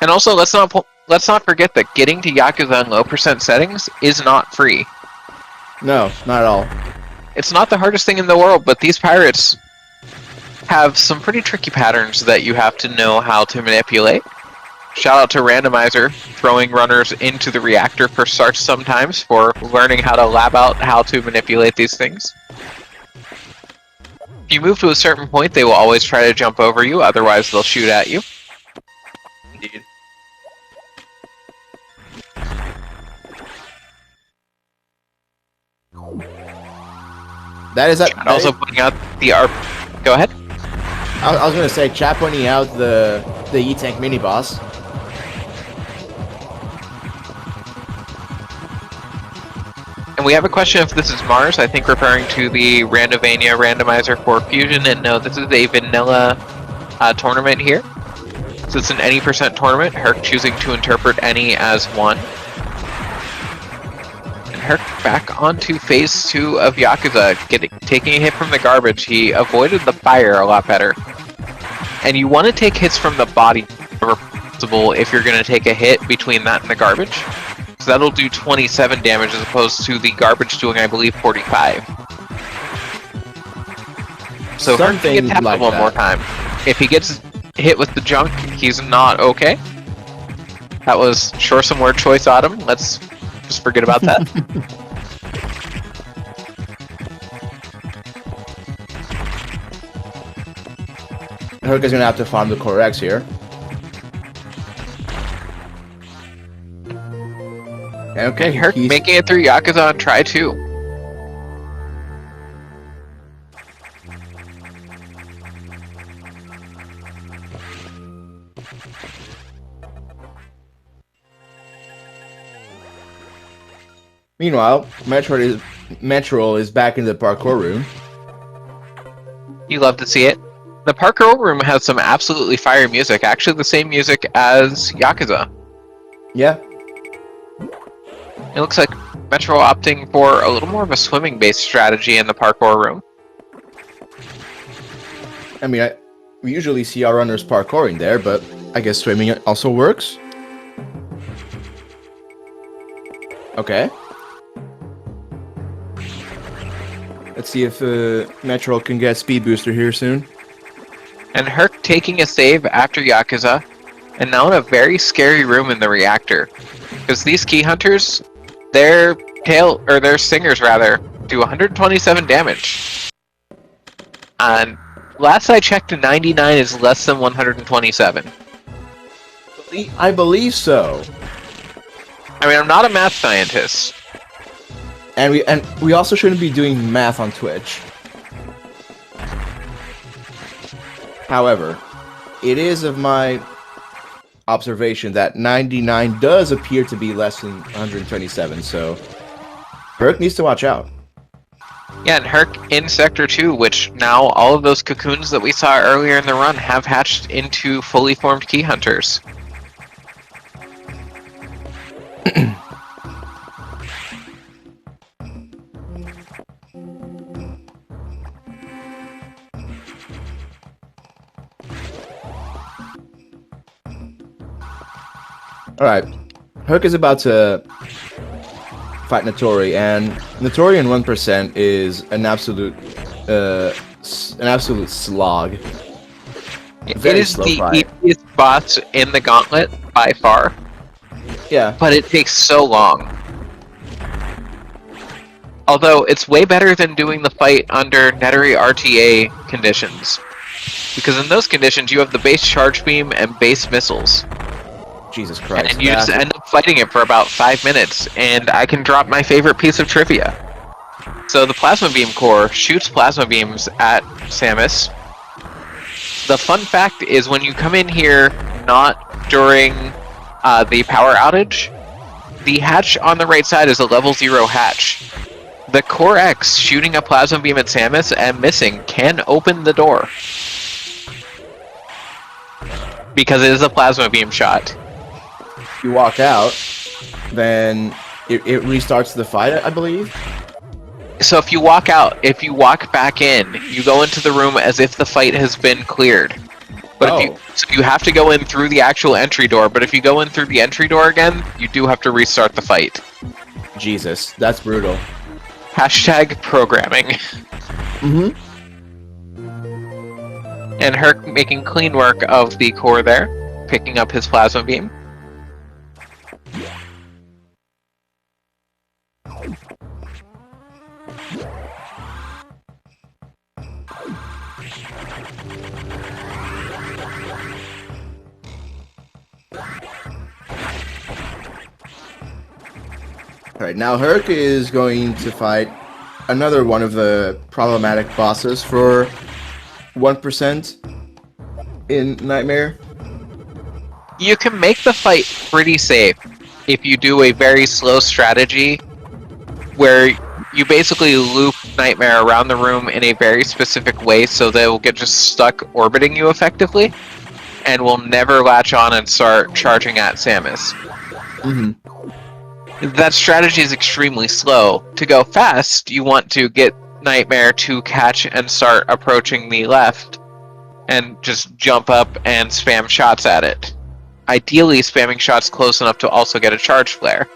And also, let's not forget that getting to Yakuza in low percent settings is not free. No, not at all. It's not the hardest thing in the world, but these pirates have some pretty tricky patterns that you have to know how to manipulate. Shout out to Randomizer, throwing runners into the reactor for starts sometimes for learning how to lab out how to manipulate these things. If you move to a certain point, they will always try to jump over you, otherwise they'll shoot at you. Indeed. That is that. And also pointing out the ARP. Go ahead. I was gonna say, chat pointing out the E-Tank mini boss. And we have a question if this is Mars, I think referring to the Randovania randomizer for Fusion, and no, this is a vanilla tournament here. So it's an any percent tournament, Herc choosing to interpret any as 1. And Herc back onto phase 2 of Yakuza, taking a hit from the garbage. He avoided the fire a lot better. And you want to take hits from the body whenever possible if you're going to take a hit between that and the garbage. So that'll do 27 damage as opposed to the garbage doing, I believe, 45. So Herc can get tapped like one more time. If he gets hit with the junk, he's not okay. That was sure some word choice, Autumn. Let's just forget about that. Herc is gonna have to farm the Core X here. Okay, And Herc making it through Yakuza on try 2. Meanwhile, Metroll is back in the parkour room. You love to see it. The parkour room has some absolutely fire music, actually the same music as Yakuza. Yeah. It looks like Metro opting for a little more of a swimming-based strategy in the parkour room. I mean, we usually see our runners parkouring there, but I guess swimming also works. Okay. Let's see if Metroll can get speed booster here soon. And Herc taking a save after Yakuza, and now in a very scary room in the reactor. Because these key hunters, their singers rather, do 127 damage. And last I checked, a 99 is less than 127. I believe so. I mean, I'm not a math scientist. And we also shouldn't be doing math on Twitch. However, it is of my observation that 99 does appear to be less than 127, so Herc needs to watch out. Yeah, and Herc in Sector 2, which now all of those cocoons that we saw earlier in the run have hatched into fully formed key hunters. Alright, Herc is about to fight Notori, and Notori in 1% is an absolute slog. It is the easiest boss in the gauntlet by far. Yeah. But it takes so long. Although it's way better than doing the fight under Nettery RTA conditions. Because in those conditions you have the base charge beam and base missiles. Jesus Christ. And you just end up fighting it for about 5 minutes, and I can drop my favorite piece of trivia. So the Plasma Beam Core shoots Plasma Beams at Samus, The fun fact is when you come in here not during the power outage, the hatch on the right side is a level 0 hatch. The Core X shooting a plasma beam at Samus and missing can open the door. Because it is a plasma beam shot. If you walk out, then it restarts the fight, I believe. So if you walk out, if you walk back in, you go into the room as if the fight has been cleared. But so you have to go in through the actual entry door, but if you go in through the entry door again, you do have to restart the fight. Jesus, that's brutal. Hashtag programming. Mm-hmm. And Herc making clean work of the core there, picking up his plasma beam. Alright, now Herc is going to fight another one of the problematic bosses for 1% in Nightmare. You can make the fight pretty safe if you do a very slow strategy where you basically loop Nightmare around the room in a very specific way so they will get just stuck orbiting you effectively and will never latch on and start charging at Samus. Mm-hmm. That strategy is extremely slow. To go fast, you want to get Nightmare to catch and start approaching the left and just jump up and spam shots at it. Ideally, spamming shots close enough to also get a charge flare.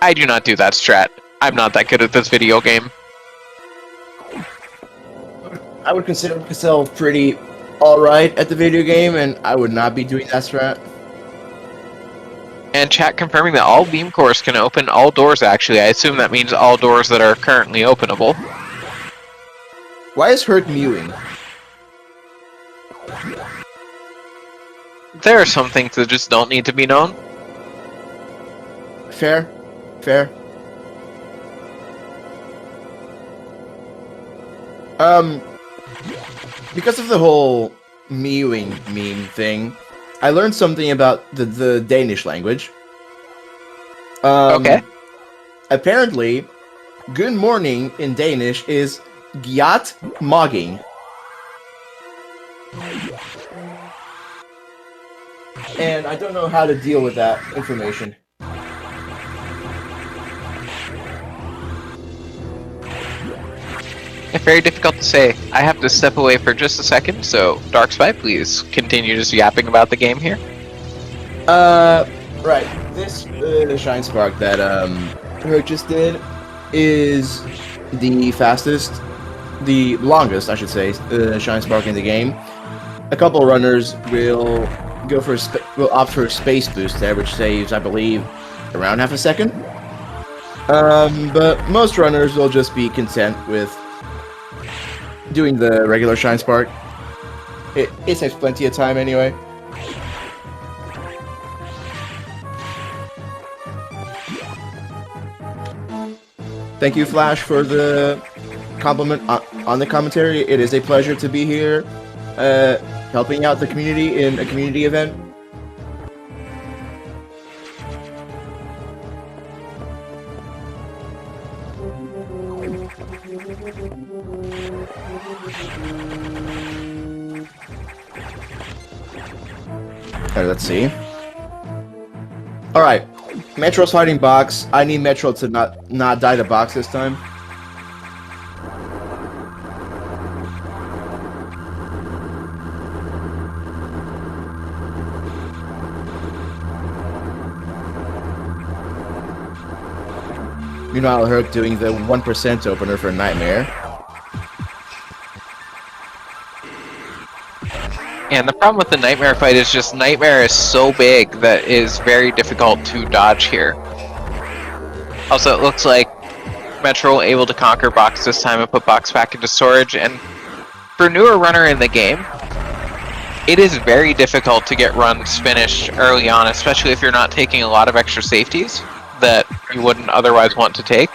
I do not do that strat. I'm not that good at this video game. I would consider myself pretty alright at the video game, and I would not be doing that strat. And chat confirming that all beam cores can open all doors, actually. I assume that means all doors that are currently openable. Why is Herc mewing? There are some things that just don't need to be known. Fair. Fair. Because of the whole mewing meme thing, I learned something about the Danish language. Okay. Apparently, good morning in Danish is Gjat Mogging. And I don't know how to deal with that information. It's very difficult to say. I have to step away for just a second, so Dark Spy, please continue just yapping about the game here. Right. This Shine Spark that Herc just did is the fastest, the longest, I should say, Shine Spark in the game. A couple runners will go for will opt for a space boost there, which saves, I believe, around half a second. But most runners will just be content with doing the regular Shine Spark. It saves plenty of time anyway. Thank you, Flash, for the compliment on the commentary. It is a pleasure to be here, helping out the community in a community event. Alright, let's see. Alright, Metro's fighting box. I need Metro to not die to box this time. Meanwhile, Herc doing the 1% opener for Nightmare. And the problem with the Nightmare fight is just Nightmare is so big that it is very difficult to dodge here. Also, it looks like Metroll able to conquer box this time and put box back into storage, and for a newer runner in the game, it is very difficult to get runs finished early on, especially if you're not taking a lot of extra safeties that you wouldn't otherwise want to take.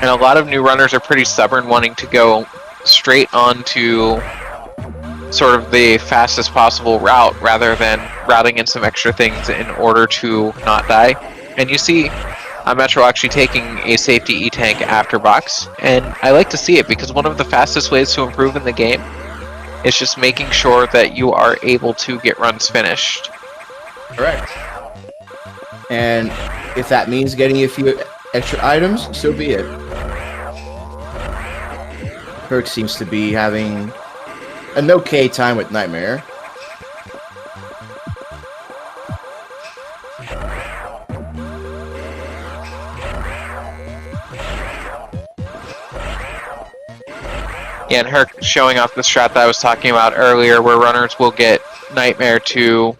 And a lot of new runners are pretty stubborn, wanting to go straight onto sort of the fastest possible route rather than routing in some extra things in order to not die. And you see Metroll actually taking a safety E-Tank after box, and I like to see it because one of the fastest ways to improve in the game is just making sure that you are able to get runs finished. Correct. And if that means getting a few extra items, so be it. Herc seems to be having an okay time with Nightmare. Yeah, and Herc showing off the strat that I was talking about earlier, where runners will get Nightmare to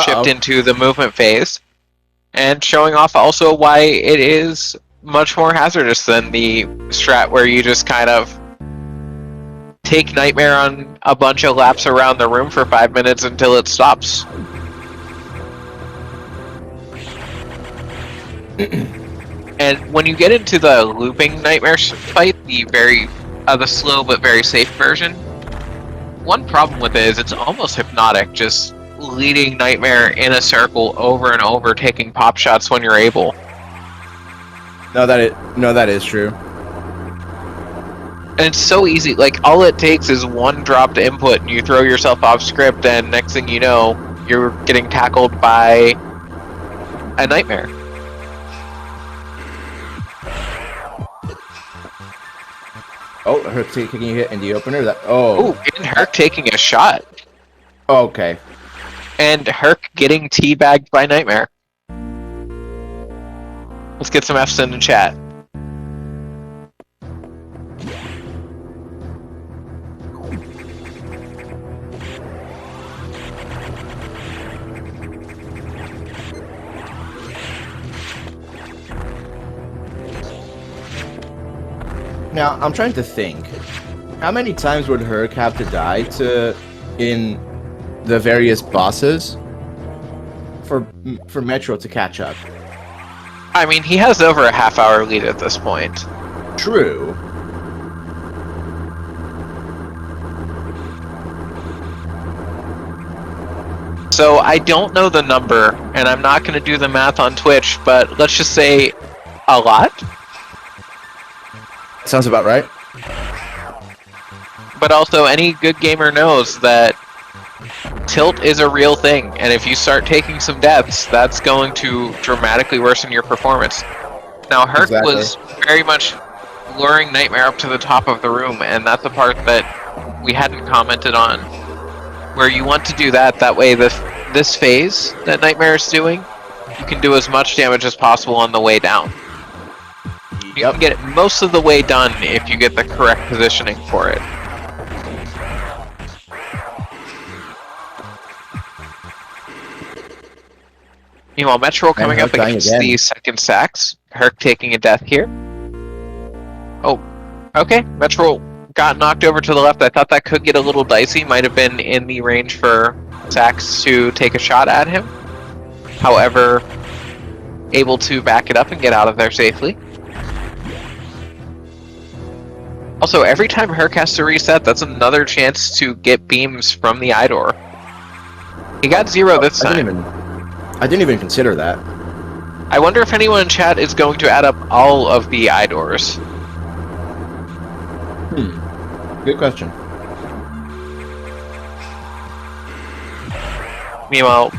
shift into the movement phase, and showing off also why it is much more hazardous than the strat where you just kind of take Nightmare on a bunch of laps around the room for 5 minutes until it stops. And when you get into the looping Nightmare fight, the slow but very safe version, one problem with it is it's almost hypnotic, just leading Nightmare in a circle over and over, taking pop shots when you're able. No, that is true. And it's so easy. Like, all it takes is one dropped input, and you throw yourself off script, and next thing you know, you're getting tackled by a Nightmare. Oh, Herc taking a hit in the opener. And Herc taking a shot. Okay. And Herc getting teabagged by Nightmare. Let's get some F's in the chat. Now, I'm trying to think. How many times would Herc have to die in the various bosses for Metroll to catch up? I mean, he has over a half-hour lead at this point. True. So I don't know the number, and I'm not going to do the math on Twitch, but let's just say a lot. Sounds about right. But also, any good gamer knows that tilt is a real thing, and if you start taking some deaths, that's going to dramatically worsen your performance. Now, Herc was very much luring Nightmare up to the top of the room, and that's the part that we hadn't commented on. Where you want to do that, that way this phase that Nightmare is doing, you can do as much damage as possible on the way down. You can get it most of the way done if you get the correct positioning for it. Meanwhile, Metroll coming up against the second sacks. Herc taking a death here. Oh, okay. Metroll got knocked over to the left. I thought that could get a little dicey. Might have been in the range for sacks to take a shot at him. However, able to back it up and get out of there safely. Also, every time Herc has to reset, that's another chance to get beams from the Idor. He got 0 this time. I didn't even consider that. I wonder if anyone in chat is going to add up all of the Idors. Good question. Meanwhile,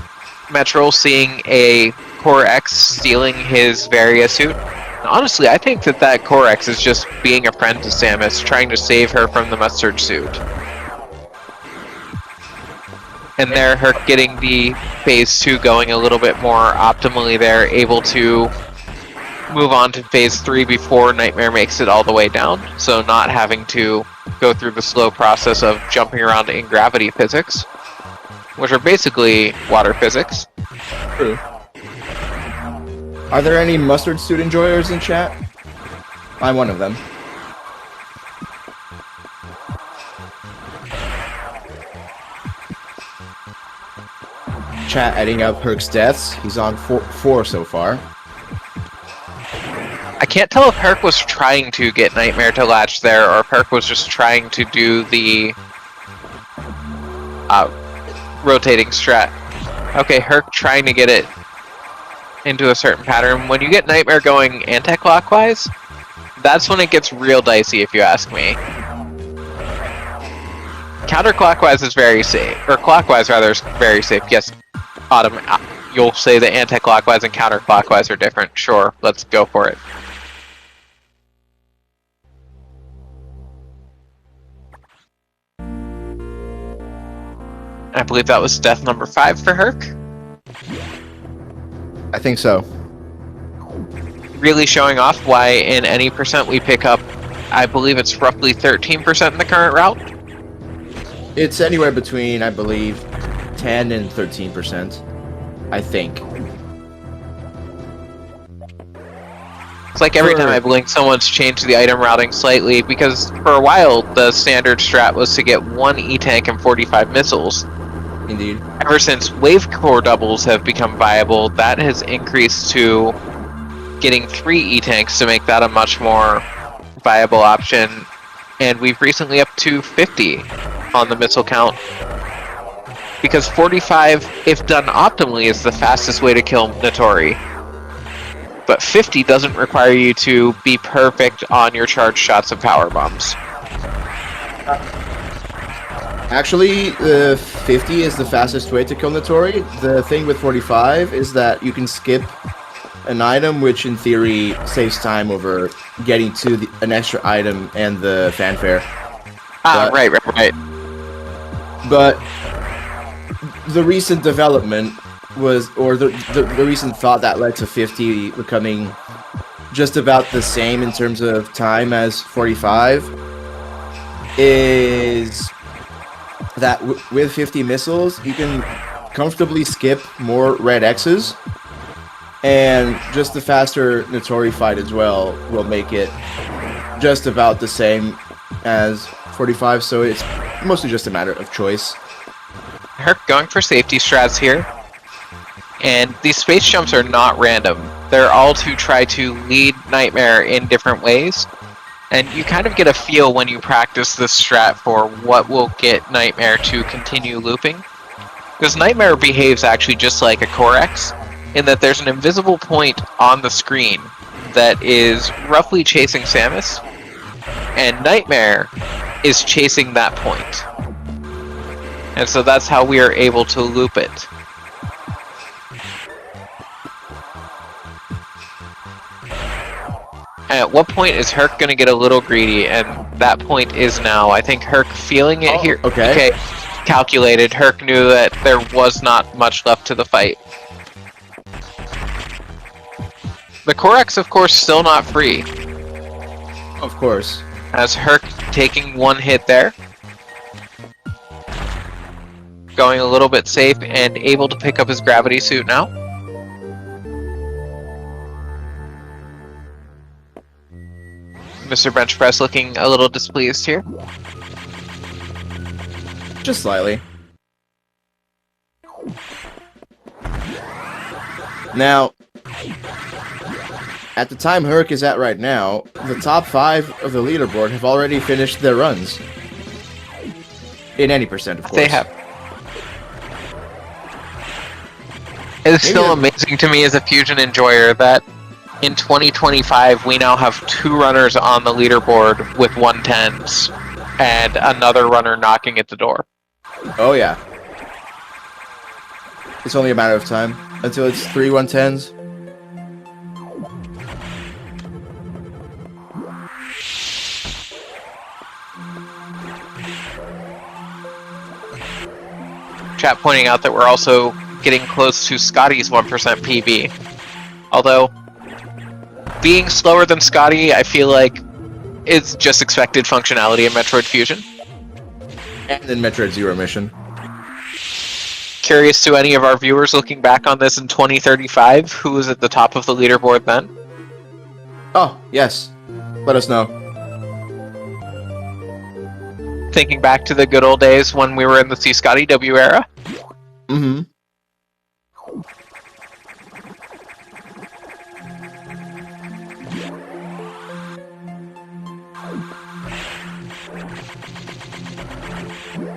Metroll seeing a Core X stealing his Varia suit. Honestly, I think that Core X is just being a friend to Samus, trying to save her from the mustard suit. And there, Herc getting the phase 2 going a little bit more optimally there, able to move on to phase 3 before Nightmare makes it all the way down, so not having to go through the slow process of jumping around in gravity physics, which are basically water physics. True. Are there any mustard suit enjoyers in chat? I'm one of them. Chat adding up Herc's deaths. He's on 4 so far. I can't tell if Herc was trying to get Nightmare to latch there, or if Herc was just trying to do the rotating strat. Okay, Herc trying to get it into a certain pattern. When you get Nightmare going anti-clockwise, that's when it gets real dicey, if you ask me. Counterclockwise is very safe, or clockwise rather is very safe. Yes, Autumn, you'll say that anti-clockwise and counterclockwise are different. Sure, let's go for it. I believe that was death number 5 for Herc. I think so. Really showing off why in any percent we pick up, I believe it's roughly 13% in the current route. It's anywhere between, I believe, 10 and 13%. I think. It's like every time I blink, someone's changed the item routing slightly, because for a while the standard strat was to get 1 E-Tank and 45 missiles. Indeed. Ever since wave core doubles have become viable, that has increased to getting 3 E-Tanks to make that a much more viable option. And we've recently up to 50 on the missile count. Because 45, if done optimally, is the fastest way to kill Notori. But 50 doesn't require you to be perfect on your charged shots of power bombs. Actually, 50 is the fastest way to kill Notori. The thing with 45 is that you can skip an item, which in theory saves time over getting to an extra item and the fanfare. Right. But the recent development was, or the recent thought that led to 50 becoming just about the same in terms of time as 45 is that with 50 missiles, you can comfortably skip more red X's, and just the faster Notori fight as well will make it just about the same as 45, so it's mostly just a matter of choice. Herc going for safety strats here, and these space jumps are not random. They're all to try to lead Nightmare in different ways. And you kind of get a feel when you practice this strat for what will get Nightmare to continue looping. Because Nightmare behaves actually just like a Corex, in that there's an invisible point on the screen that is roughly chasing Samus, and Nightmare is chasing that point. And so that's how we are able to loop it. At what point is Herc going to get a little greedy? And that point is now. I think Herc feeling it here. Okay. Calculated. Herc knew that there was not much left to the fight. The Corex, of course, still not free. Of course. As Herc taking 1 hit there. Going a little bit safe and able to pick up his gravity suit now. Mr. Bench Press looking a little displeased here. Just slightly. Now, at the time Herc is at right now, the top 5 of the leaderboard have already finished their runs. In any percent, of course. They have. It's still amazing to me as a Fusion enjoyer that in 2025 we now have 2 runners on the leaderboard with 110s and another runner knocking at the door. Oh yeah. It's only a matter of time until it's 3 110s. Chat pointing out that we're also getting close to Scotty's 1% PB. Although, being slower than Scotty, I feel like it's just expected functionality in Metroid Fusion. And in Metroid Zero Mission. Curious to any of our viewers looking back on this in 2035, who was at the top of the leaderboard then? Oh, yes. Let us know. Thinking back to the good old days when we were in the C Scotty W era? Mm-hmm.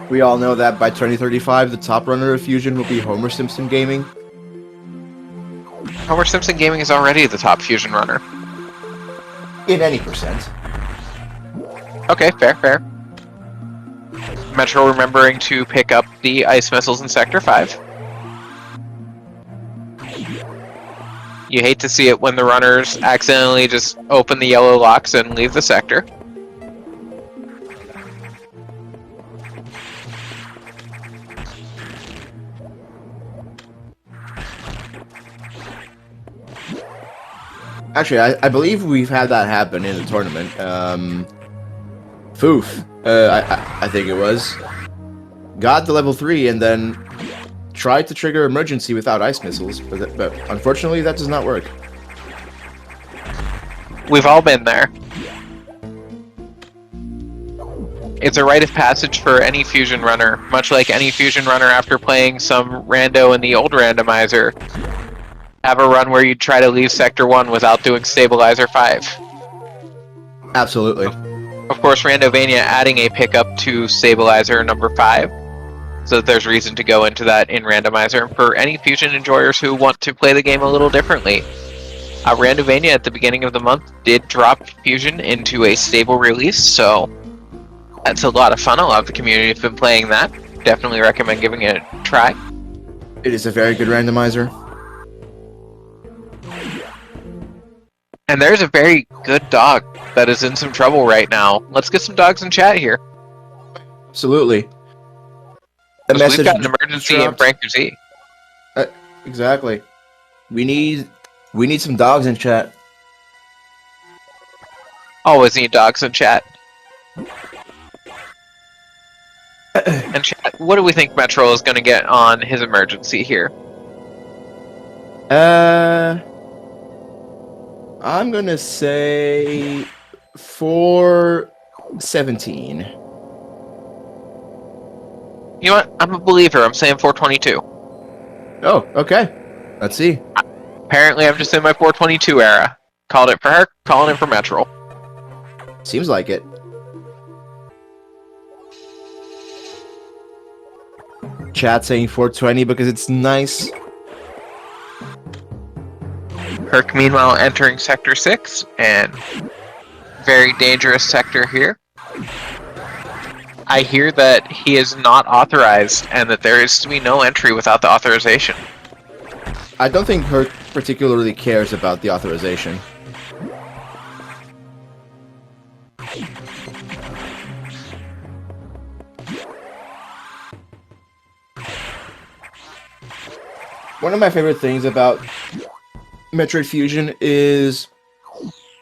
We all know that by 2035, the top runner of Fusion will be Homer Simpson Gaming. Homer Simpson Gaming is already the top Fusion runner. In any percent. Okay, fair. Metro remembering to pick up the ice missiles in Sector 5. You hate to see it when the runners accidentally just open the yellow locks and leave the sector. Actually, I believe we've had that happen in the tournament. Foof, I think it was, got to level 3 and then tried to trigger emergency without ice missiles, but unfortunately that does not work. We've all been there. It's a rite of passage for any Fusion runner, much like any Fusion runner after playing some rando in the old randomizer. Have a run where you try to leave Sector 1 without doing Stabilizer 5. Absolutely. Of course, Randovania adding a pickup to Stabilizer number 5, so that there's reason to go into that in Randomizer. For any Fusion enjoyers who want to play the game a little differently, Randovania at the beginning of the month did drop Fusion into a stable release, so that's a lot of fun. A lot of the community have been playing that. Definitely recommend giving it a try. It is a very good randomizer. And there's a very good dog that is in some trouble right now. Let's get some dogs in chat here. Absolutely. The We've got an emergency in Frank Z. Exactly. We need some dogs in chat. Always need dogs in chat. And chat, what do we think Metroll is going to get on his emergency here? I'm gonna say 417. You know what? I'm a believer. I'm saying 422. Oh, okay. Let's see. Apparently, I'm just in my 422 era. Called it for her, calling it for Metroll. Seems like it. Chat saying 420 because it's nice. Herc, meanwhile, entering Sector 6, and very dangerous sector here. I hear that he is not authorized, and that there is to be no entry without the authorization. I don't think Herc particularly cares about the authorization. One of my favorite things about Metroid Fusion is,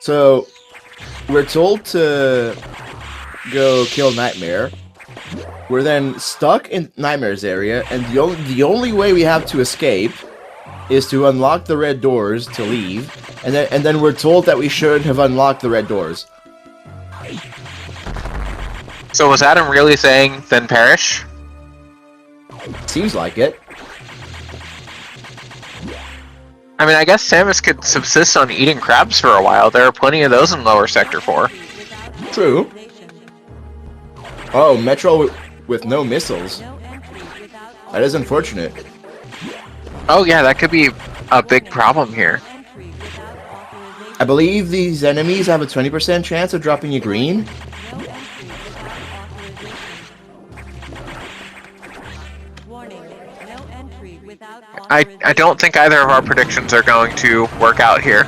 so we're told to go kill Nightmare. We're then stuck in Nightmare's area, and the only way we have to escape is to unlock the red doors to leave, and then we're told that we should have unlocked the red doors. So was Adam really saying, then perish? Seems like it. I mean, I guess Samus could subsist on eating crabs for a while. There are plenty of those in lower Sector 4. True. Oh, Metroll with no missiles. That is unfortunate. Oh yeah, that could be a big problem here. I believe these enemies have a 20% chance of dropping you green. I don't think either of our predictions are going to work out here.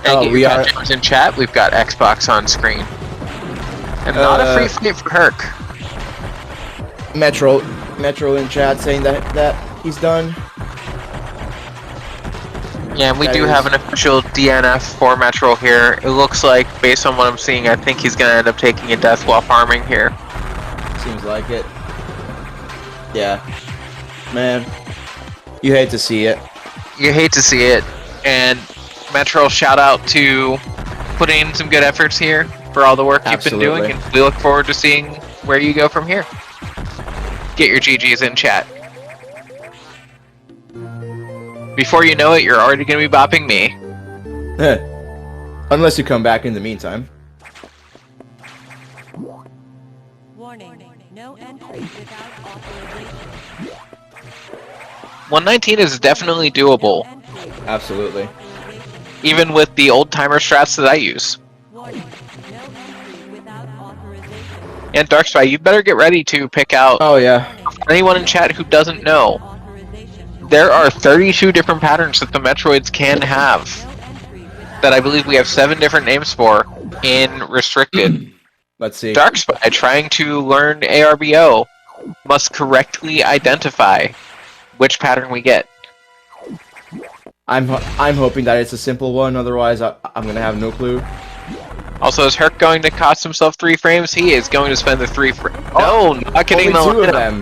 And we are in chat. We've got Xbox on screen, and not a free fight for Herc. Metroll in chat saying that he's done. Yeah, and we do have an official DNF for Metroll here. It looks like, based on what I'm seeing, I think he's going to end up taking a death while farming here. Seems like it. Yeah. Man. You hate to see it. You hate to see it. And Metroll, shout out to putting in some good efforts here for all the work you've been doing, and we look forward to seeing where you go from here. Get your GGs in chat. Before you know it, you're already going to be bopping me. Unless you come back in the meantime. Warning. No entry without authorization. 119 is definitely doable, No entry without Absolutely. authorization. even with the old timer strats that I use. Warning. No entry without authorization. And Darkspy, you better get ready to pick out Oh yeah. Warning. anyone in chat who doesn't know. Authorization. There are 32 different patterns that the Metroids can have No entry without that I believe we have 7 different names for in Restricted. Let's see. Darkspy, trying to learn ARBO, must correctly identify which pattern we get. I'm hoping that it's a simple one. Otherwise, I'm gonna have no clue. Also, is Herc going to cost himself 3 frames? He is going to spend the 3 frames. No, not getting Only the 2 of lineup. them.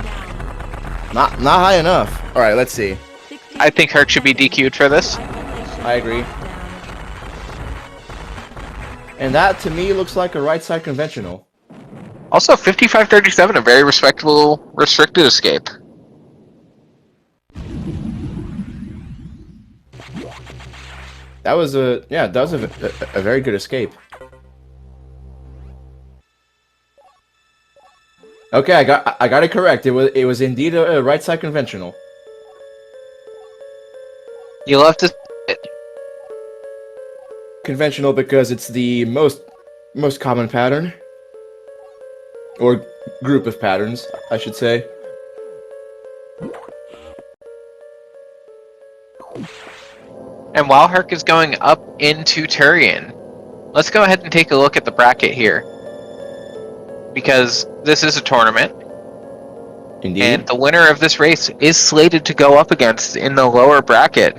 Not high enough. All right, let's see. 60 I think Herc should be DQ'd for this. I agree. And that to me looks like a right side conventional. Also, 5537, a very respectable restricted escape. That was a very good escape. Okay, I got it correct. It was indeed a right side conventional. You'll have to. Conventional because it's the most common pattern, or group of patterns, I should say. And while Herc is going up into Turian, let's go ahead and take a look at the bracket here. Because this is a tournament, Indeed. and the winner of this race is slated to go up against, in the lower bracket,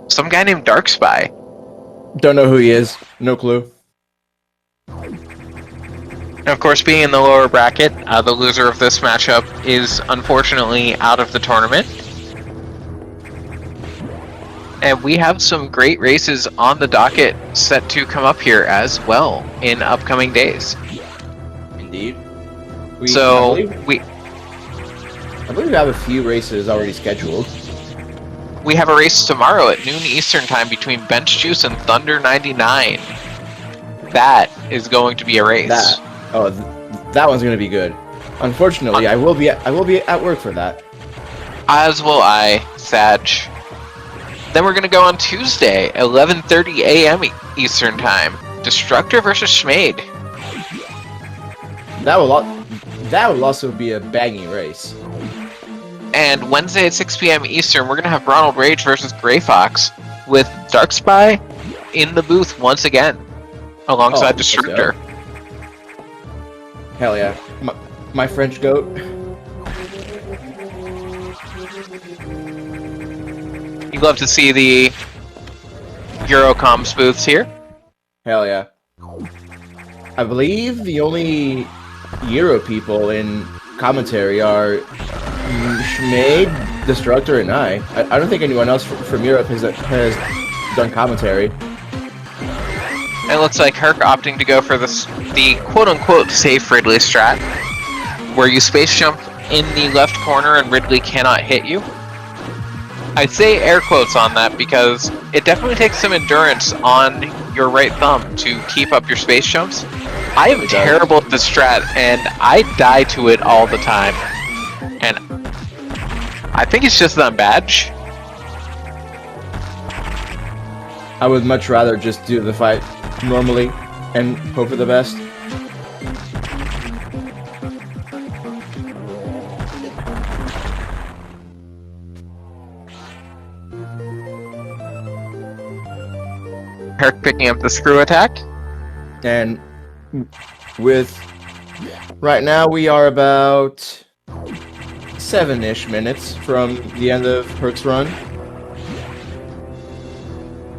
some guy named Darkspy. Don't know who he is. No clue. And of course, being in the lower bracket, the loser of this matchup is unfortunately out of the tournament. And we have some great races on the docket set to come up here as well in upcoming days. Indeed. I believe we have a few races already scheduled. We have a race tomorrow at noon Eastern time between Bench Juice and Thunder 99. That is going to be a race. That one's gonna be good. Unfortunately, I will be at work for that. As will I, Sag. Then we're gonna go on Tuesday, 11:30 a.m. Eastern time. Destructor versus Schmade. That will also be a banging race. And Wednesday at 6 p.m. Eastern, we're gonna have Ronald Rage versus Grey Fox with Darkspy in the booth once again, alongside Destructor. Hell yeah, my French goat. You'd love to see the Eurocoms booths here. Hell yeah. I believe the only Euro people in commentary are Schmade, Destructor, and I don't think anyone else from Europe has done commentary. It looks like Herc opting to go for the quote-unquote safe Ridley strat, where you space jump in the left corner and Ridley cannot hit you. I'd say air quotes on that because it definitely takes some endurance on your right thumb to keep up your space jumps. I am terrible at this strat, and I die to it all the time. And I think it's just that badge. I would much rather just do the fight normally and hope for the best. Herc picking up the screw attack. And with right now we are about 7-ish minutes from the end of Herc's run.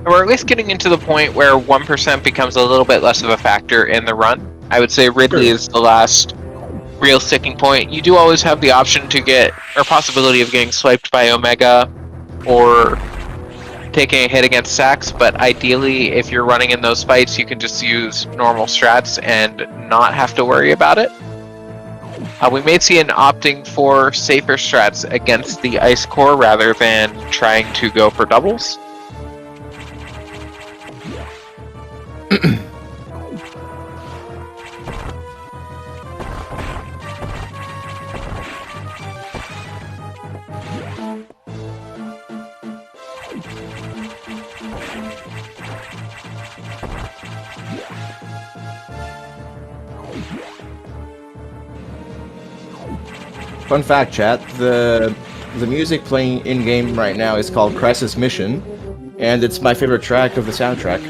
We're at least getting into the point where 1% becomes a little bit less of a factor in the run. I would say Ridley is the last real sticking point. You do always have the option to get, or possibility of getting swiped by Omega, or taking a hit against Sax, but ideally, if you're running in those fights, you can just use normal strats and not have to worry about it. We may see an opting for safer strats against the Ice Core rather than trying to go for doubles. Fun fact, chat: the music playing in game right now is called Crisis Mission, and it's my favorite track of the soundtrack.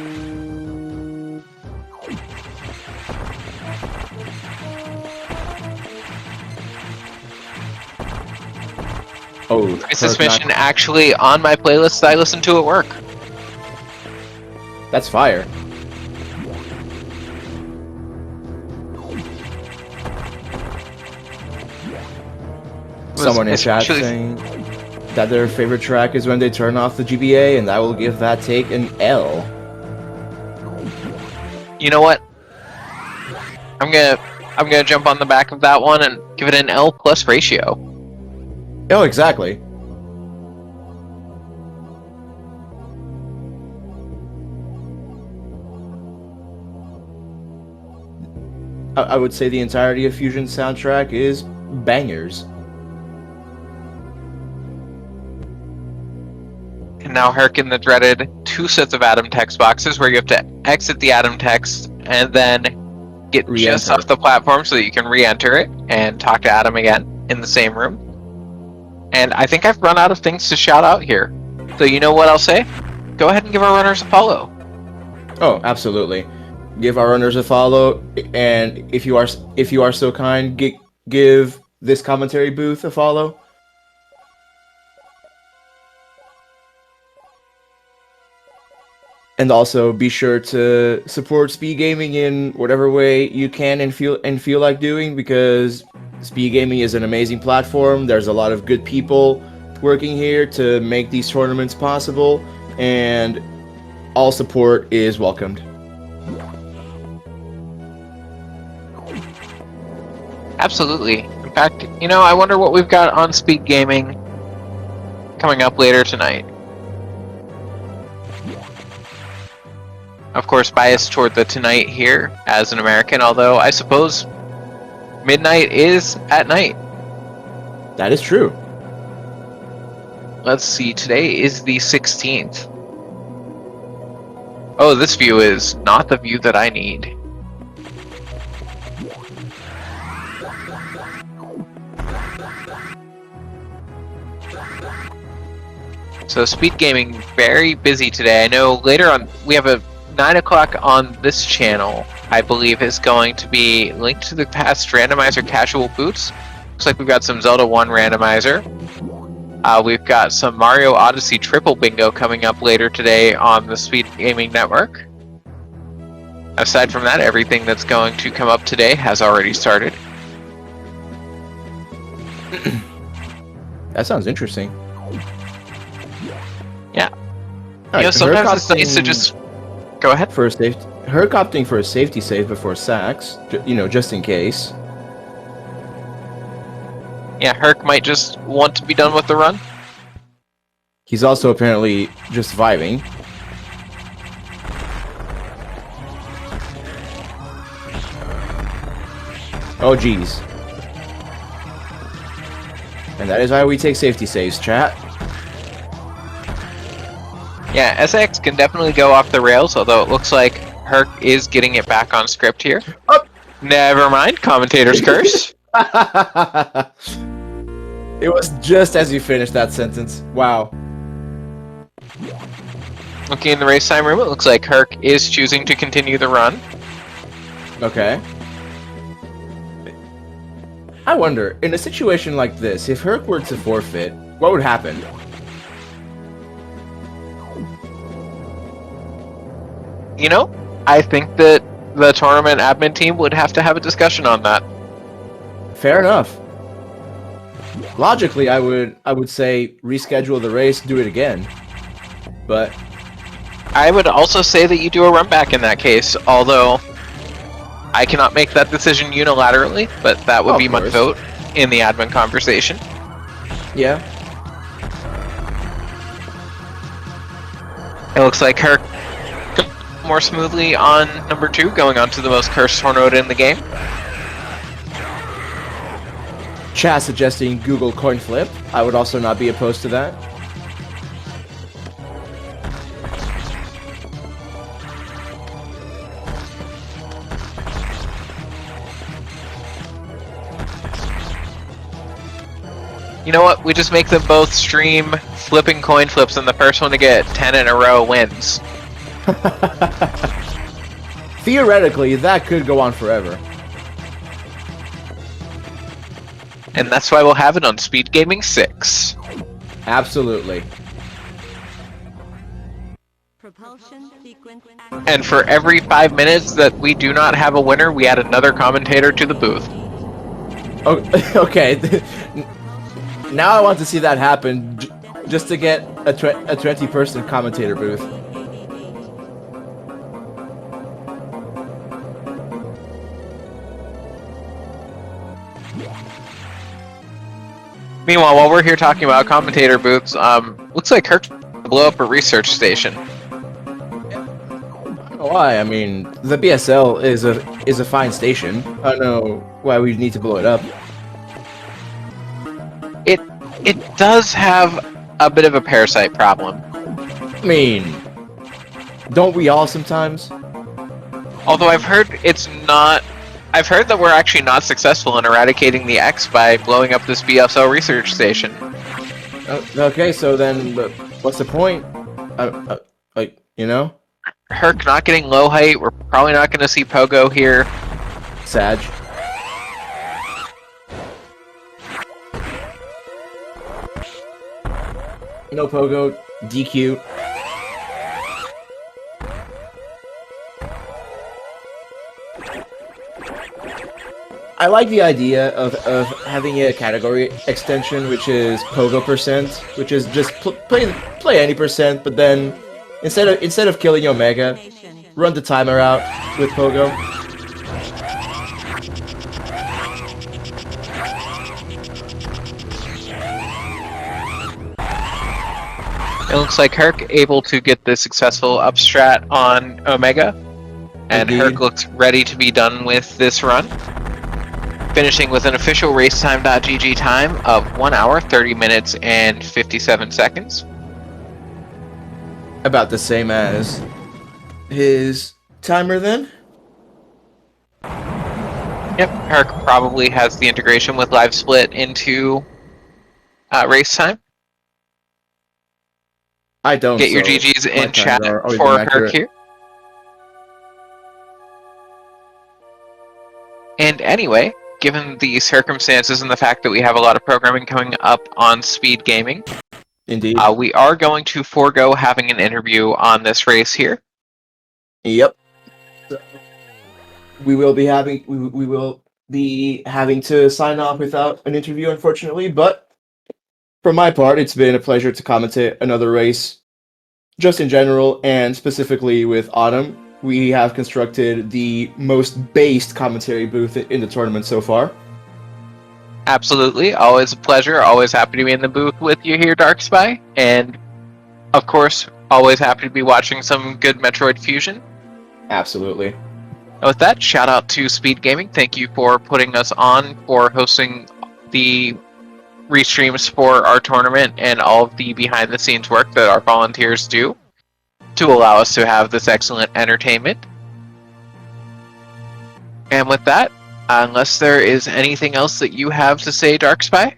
Oh, Crisis Mission actually on my playlist I listen to at work. That's fire. Someone in chat saying that their favorite track is when they turn off the GBA, and I will give that take an L. You know what? I'm gonna jump on the back of that one and give it an L plus ratio. Oh, exactly. I would say the entirety of Fusion's soundtrack is bangers. And now Herc in the dreaded 2 sets of Atom text boxes where you have to exit the Atom text and then get just off the platform so that you can re-enter it and talk to Atom again in the same room. And I think I've run out of things to shout out here. So you know what I'll say? Go ahead and give our runners a follow. Oh, absolutely. Give our runners a follow, and if you are so kind, give this commentary booth a follow. And also be sure to support Speed Gaming in whatever way you can and feel like doing, because Speed Gaming is an amazing platform. There's a lot of good people working here to make these tournaments possible, and all support is welcomed. Absolutely. In fact, you know, I wonder what we've got on Speed Gaming coming up later tonight. Of course, biased toward the tonight here as an American, although I suppose midnight is at night. That is true. Let's see, today is the 16th. Oh, this view is not the view that I need. So Speed Gaming, very busy today. I know later on, we have a 9 o'clock on this channel, I believe, is going to be linked to the past randomizer casual boots. Looks like we've got some Zelda 1 randomizer. We've got some Mario Odyssey triple bingo coming up later today on the Speed Gaming Network. Aside from that, everything that's going to come up today has already started. That sounds interesting. Yeah. Right, you know, sometimes it's nice to just go ahead. For a safety, Herc opting for a safety save before sacks, you know, just in case. Yeah, Herc might just want to be done with the run. He's also apparently just vibing. Oh, geez. And that is why we take safety saves, chat. Yeah, SX can definitely go off the rails, although it looks like Herc is getting it back on script here. Oh. Never mind, commentator's curse. It was just as you finished that sentence. Wow. Looking in the race time room, it looks like Herc is choosing to continue the run. Okay. I wonder, in a situation like this, if Herc were to forfeit, what would happen? You know, I think that the tournament admin team would have to have a discussion on that. Fair enough. Logically, I would say reschedule the race, do it again. But I would also say that you do a run back in that case, although I cannot make that decision unilaterally, but that would be my vote in the admin conversation. Yeah. It looks like Herc more smoothly on number 2, going on to the most cursed tournament in the game. Chat suggesting Google coin flip. I would also not be opposed to that. You know what? We just make them both stream flipping coin flips, and the first one to get 10 in a row wins. Theoretically, that could go on forever. And that's why we'll have it on Speed Gaming 6. Absolutely. Propulsion sequence And for every 5 minutes that we do not have a winner, we add another commentator to the booth. Oh, okay. Now I want to see that happen, just to get a 20-person commentator booth. Meanwhile, while we're here talking about commentator booths, looks like Herc blew up a research station. I don't know why. I mean, the BSL is a fine station. I don't know why we need to blow it up. It does have a bit of a parasite problem. I mean, don't we all sometimes? Although I've heard I've heard that we're actually not successful in eradicating the X by blowing up this BSL research station. Okay, so then what's the point? Like, you know? Herc not getting low height, we're probably not going to see Pogo here. Sag. No Pogo, DQ. I like the idea of having a category extension, which is Pogo %, which is just play any %, but then instead of killing Omega, run the timer out with Pogo. It looks like Herc able to get the successful upstrat on Omega, and Indeed. Herc looks ready to be done with this run, finishing with an official racetime.gg time of 1 hour, 30 minutes, and 57 seconds. About the same as his timer then? Yep, Herc probably has the integration with Live Split into race time. I don't. Get your so GGs my in chat times are always for inaccurate. Herc here. And anyway, given the circumstances and the fact that we have a lot of programming coming up on Speed Gaming, Indeed. we are going to forego having an interview on this race here. Yep. So, we will be having to sign off without an interview, unfortunately. But for my part, it's been a pleasure to commentate another race, just in general, and specifically with Autumn. We have constructed the most based commentary booth in the tournament so far. Absolutely, always a pleasure. Always happy to be in the booth with you here, Dark Spy, and of course, always happy to be watching some good Metroid Fusion. Absolutely. And with that, shout out to Speed Gaming. Thank you for putting us on, for hosting the restreams for our tournament and all of the behind-the-scenes work that our volunteers do to allow us to have this excellent entertainment. And with that, unless there is anything else that you have to say, Dark Spy?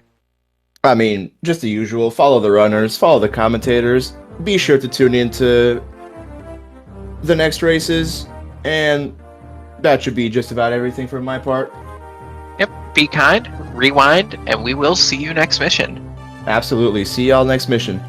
I mean, just the usual. Follow the runners, follow the commentators. Be sure to tune in to the next races, and that should be just about everything from my part. Yep, be kind, rewind, and we will see you next mission. Absolutely. See y'all next mission.